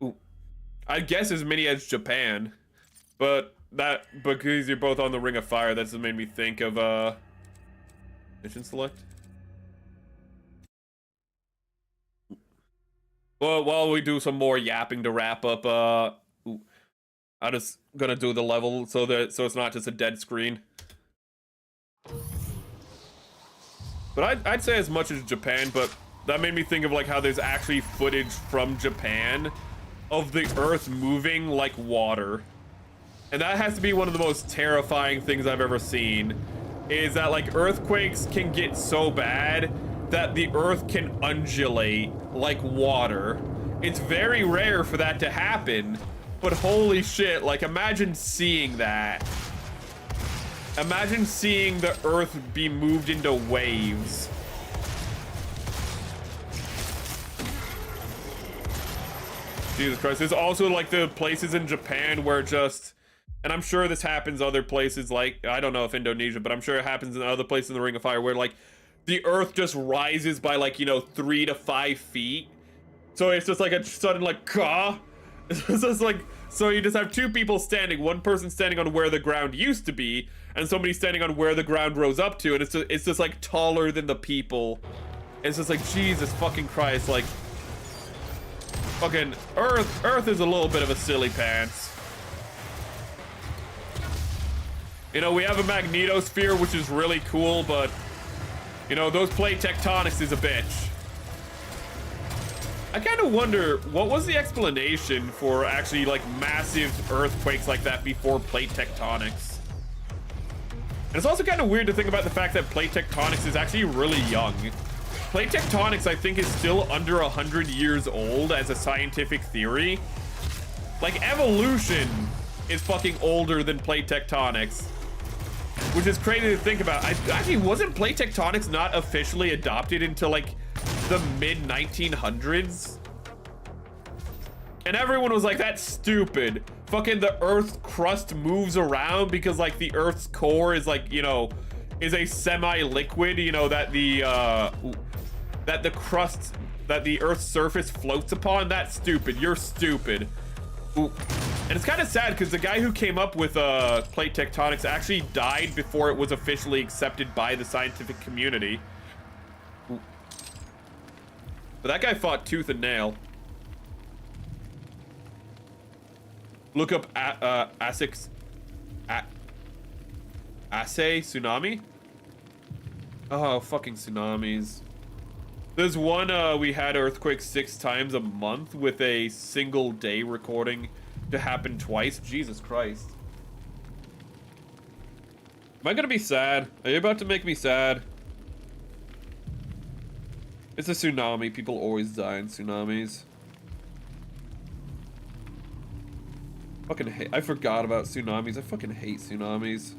Ooh. I guess as many as Japan, but because you're both on the Ring of Fire, that's what made me think of, mission select. Well, while we do some more yapping to wrap up, I'm just gonna do the level so it's not just a dead screen. But I'd say as much as Japan, but that made me think of like how there's actually footage from Japan of the earth moving like water. And that has to be one of the most terrifying things I've ever seen, is that like earthquakes can get so bad that the earth can undulate like water. It's very rare for that to happen. But holy shit, like imagine seeing that. Imagine seeing the earth be moved into waves. Jesus Christ, there's also like the places in Japan where just, and I'm sure this happens other places, like, I don't know if Indonesia, but I'm sure it happens in other places in the Ring of Fire where like the earth just rises by like, you know, 3 to 5 feet. So it's just like a sudden like, It's just like, so you just have two people standing, one person standing on where the ground used to be, and somebody standing on where the ground rose up to, and it's just like taller than the people. It's just like, Jesus fucking Christ, like, fucking Earth is a little bit of a silly pants. You know, we have a magnetosphere, which is really cool, but, you know, those plate tectonics is a bitch. I kind of wonder, what was the explanation for actually, like, massive earthquakes like that before plate tectonics? And it's also kind of weird to think about the fact that plate tectonics is actually really young. Plate tectonics, I think, is still under 100 years old as a scientific theory. Like, evolution is fucking older than plate tectonics, which is crazy to think about. Actually, wasn't plate tectonics not officially adopted until, like, the mid-1900s? And everyone was like, that's stupid. Fucking the Earth's crust moves around because, like, the Earth's core is, like, you know, is a semi-liquid, you know, that the crust, that the Earth's surface floats upon. That's stupid. You're stupid. Ooh. And it's kind of sad because the guy who came up with plate tectonics actually died before it was officially accepted by the scientific community. Ooh. But that guy fought tooth and nail. Look up Assay tsunami. Oh, fucking tsunamis. There's one, we had earthquakes 6 times a month with a single day recording to happen twice. Jesus Christ. Am I gonna be sad? Are you about to make me sad? It's a tsunami. People always die in tsunamis. Fucking hate. I forgot about tsunamis. I fucking hate tsunamis.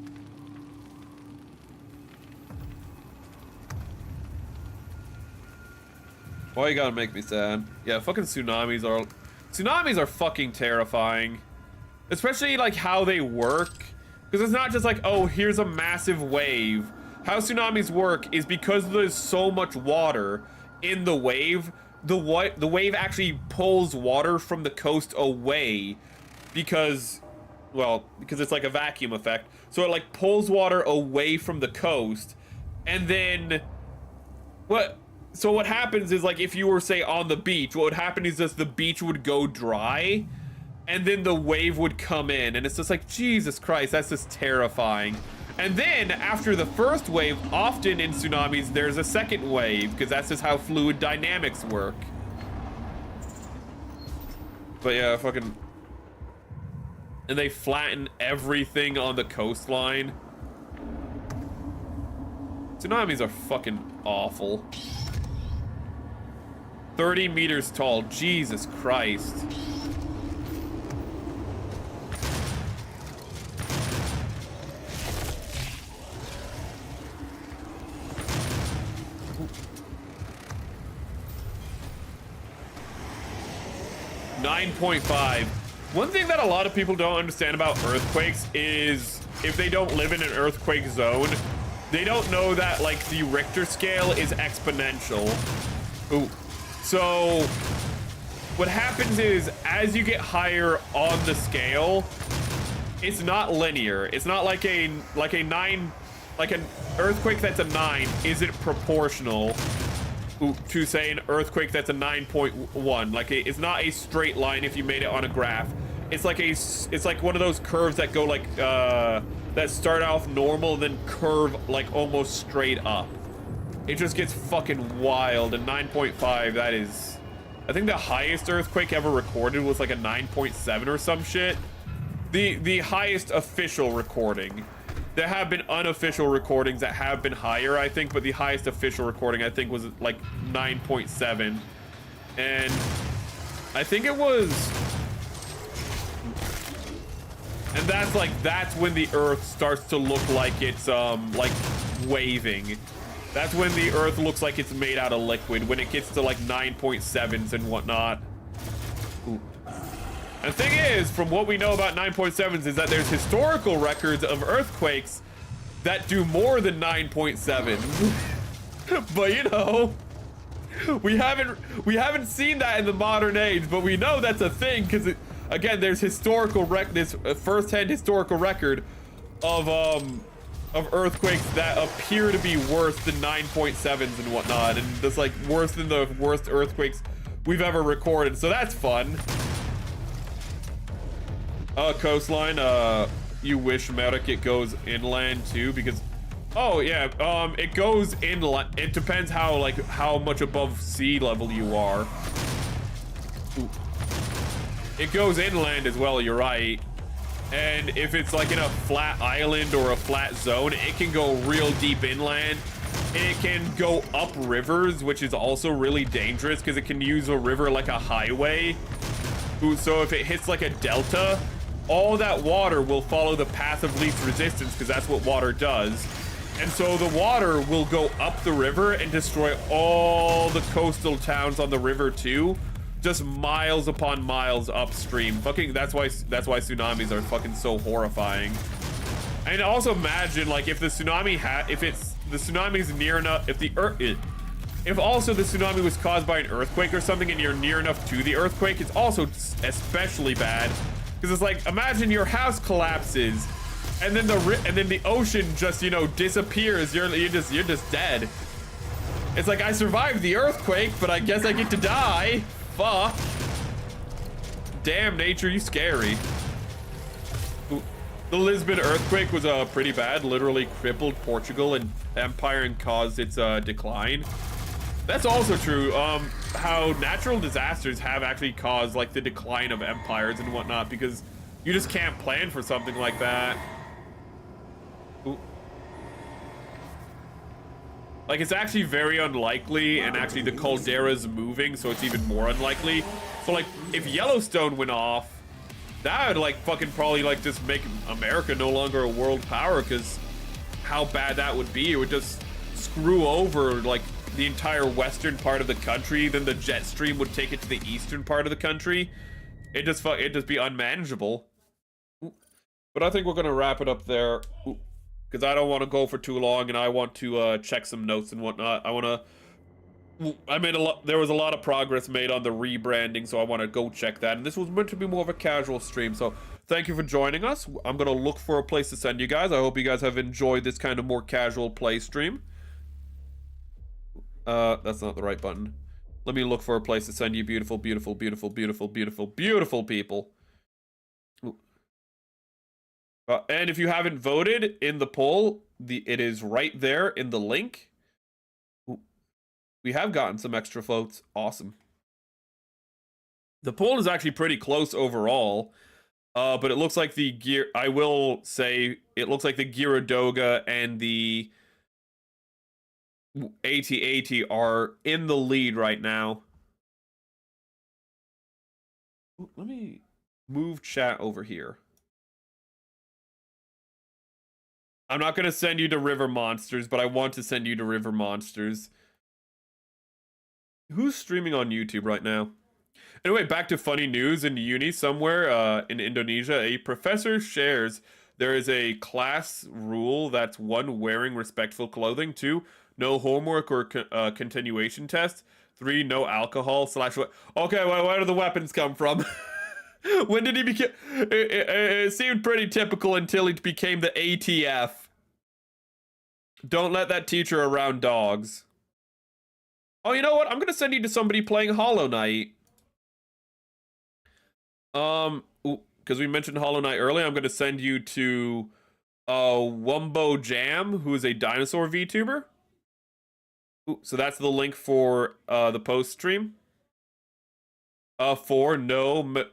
Why you gotta make me sad? Yeah, fucking tsunamis are fucking terrifying. Especially like how they work. Because it's not just like, oh, here's a massive wave. How tsunamis work is because there's so much water in the wave, the wave actually pulls water from the coast away because it's like a vacuum effect. So it like pulls water away from the coast, and then what happens is, like, if you were, say, on the beach, what would happen is just the beach would go dry, and then the wave would come in, and it's just like, Jesus Christ, that's just terrifying. And then, after the first wave, often in tsunamis, there's a second wave, because that's just how fluid dynamics work. But yeah, fucking... And they flatten everything on the coastline. Tsunamis are fucking awful. 30 meters tall, Jesus Christ. .5. One thing that a lot of people don't understand about earthquakes is if they don't live in an earthquake zone, they don't know that, like, the Richter scale is exponential. Ooh. So what happens is, as you get higher on the scale, it's not linear. It's not like an earthquake that's a 9 isn't proportional to, say, an earthquake that's a 9.1. Like, it's not a straight line if you made it on a graph. It's like one of those curves that go like that start off normal then curve like almost straight up. It just gets fucking wild. And 9.5, that is, I think the highest earthquake ever recorded was like a 9.7 or some shit. The highest official recording. There have been unofficial recordings that have been higher, I think, but the highest official recording, I think, was like 9.7. And I think it was... And that's when the Earth starts to look like it's, like, waving. That's when the Earth looks like it's made out of liquid, when it gets to, like, 9.7s and whatnot. Ooh. And the thing is, from what we know about 9.7s is that there's historical records of earthquakes that do more than 9.7. But, you know, we haven't seen that in the modern age, but we know that's a thing because again, there's this first-hand historical record of earthquakes that appear to be worse than 9.7s and whatnot, and just like worse than the worst earthquakes we've ever recorded. So that's fun. Coastline. You wish, Merrick, it goes inland too, because oh yeah, it goes inland. It depends how much above sea level you are. Ooh. It goes inland as well, you're right. And if it's like in a flat island or a flat zone, it can go real deep inland. It can go up rivers, which is also really dangerous because it can use a river like a highway. Ooh, so if it hits like a delta, all that water will follow the path of least resistance, because that's what water does. And so the water will go up the river and destroy all the coastal towns on the river too, just miles upon miles upstream. Fucking that's why tsunamis are fucking so horrifying. And also imagine, like, if the tsunami the tsunami's near enough, if also the tsunami was caused by an earthquake or something and you're near enough to the earthquake, it's also especially bad. Because it's like, imagine your house collapses, and then the ocean just, you know, disappears. You're just dead. It's like, I survived the earthquake, but I guess I get to die. Fuck. Damn, nature, you scary. Ooh. The Lisbon earthquake was pretty bad. Literally crippled Portugal and empire and caused its decline. That's also true. How natural disasters have actually caused like the decline of empires and whatnot, because you just can't plan for something like that. Ooh. Like, it's actually very unlikely, and actually the caldera's moving, so it's even more unlikely. So like, if Yellowstone went off, that would like fucking probably like just make America no longer a world power, because how bad that would be. It would just screw over like the entire western part of the country. Then the jet stream would take it to the eastern part of the country. It'd just be unmanageable. Ooh. But I think we're gonna wrap it up there, because I don't want to go for too long, and I want to check some notes and whatnot. There was a lot of progress made on the rebranding, so I want to go check that. And this was meant to be more of a casual stream, so thank you for joining us. I'm gonna look for a place to send you guys. I hope you guys have enjoyed this kind of more casual play stream. That's not the right button. Let me look for a place to send you beautiful, beautiful, beautiful, beautiful, beautiful, beautiful people. And if you haven't voted in the poll, it is right there in the link. Ooh. We have gotten some extra votes. Awesome. The poll is actually pretty close overall. But it looks like I will say, it looks like the Gyrodoga and the AT-AT are in the lead right now. Let me move chat over here. I'm not going to send you to River Monsters, but I want to send you to River Monsters. Who's streaming on YouTube right now? Anyway, back to funny news. In uni somewhere in Indonesia, a professor shares there is a class rule that's 1, wearing respectful clothing, 2, no homework or continuation test, 3, no alcohol / what? Okay, well, where do the weapons come from? When did he become? It seemed pretty typical until he became the ATF. Don't let that teacher around dogs. Oh, you know what? I'm gonna send you to somebody playing Hollow Knight. Because we mentioned Hollow Knight earlier, I'm gonna send you to Wumbo Jam, who is a dinosaur VTuber. So that's the link for the post stream. 4, no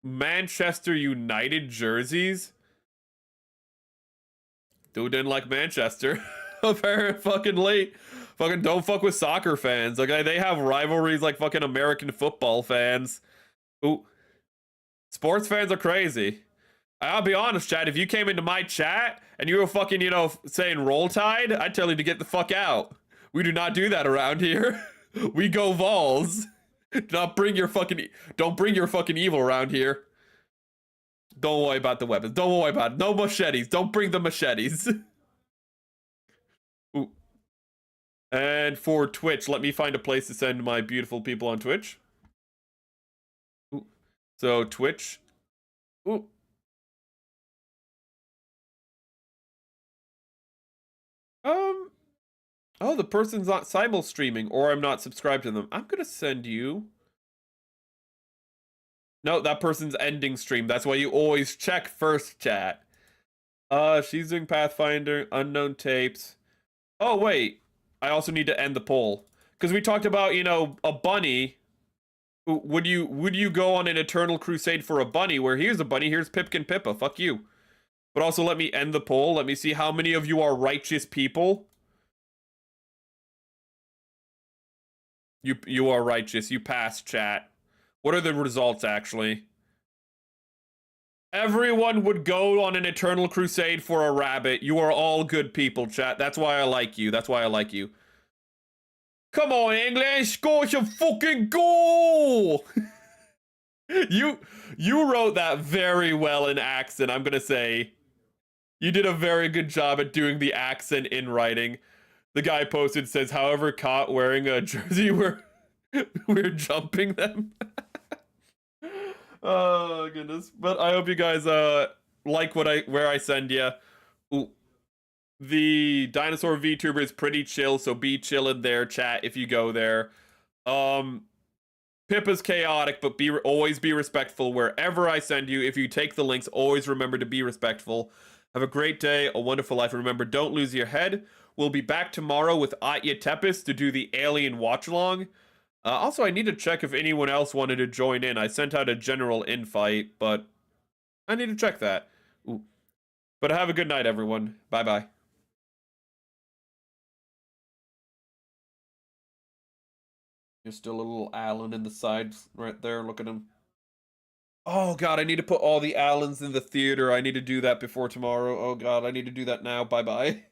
Manchester United jerseys. Dude didn't like Manchester. Apparently fucking late. Fucking don't fuck with soccer fans. Okay, they have rivalries like fucking American football fans. Ooh. Sports fans are crazy. I'll be honest, Chad, if you came into my chat and you were fucking, you know, saying Roll Tide, I'd tell you to get the fuck out. We do not do that around here. We go Vols. Don't bring your fucking evil around here. Don't worry about the weapons. Don't worry about it. No machetes. Don't bring the machetes. Ooh. And for Twitch, let me find a place to send my beautiful people on Twitch. Ooh. So Twitch. Ooh. Oh, the person's not simul streaming, or I'm not subscribed to them. I'm gonna send you. No, that person's ending stream. That's why you always check first, chat. She's doing Pathfinder, unknown tapes. Oh wait, I also need to end the poll because we talked about, you know, a bunny. Would you go on an eternal crusade for a bunny? Where here's a bunny, here's Pipkin Pippa. Fuck you. But also let me end the poll. Let me see how many of you are righteous people. You are righteous. You passed, chat. What are the results, actually? Everyone would go on an eternal crusade for a rabbit. You are all good people, chat. That's why I like you. That's why I like you. Come on, English. Score some fucking goal! You wrote that very well in accent, I'm gonna say. You did a very good job at doing the accent in writing. The guy posted says, however, caught wearing a jersey, we're jumping them. Oh goodness. But I hope you guys like where I send you. Ooh. The dinosaur VTuber is pretty chill, so be chillin' there, chat, if you go there. Pippa's chaotic, but always be respectful wherever I send you. If you take the links, always remember to be respectful. Have a great day, a wonderful life. Remember, don't lose your head. We'll be back tomorrow with Atya Tepis to do the Alien Watch-Along. Also, I need to check if anyone else wanted to join in. I sent out a general invite, but I need to check that. Ooh. But have a good night, everyone. Bye-bye. There's still a little Alan in the sides right there. Look at him. Oh, God, I need to put all the Allens in the theater. I need to do that before tomorrow. Oh, God, I need to do that now. Bye-bye.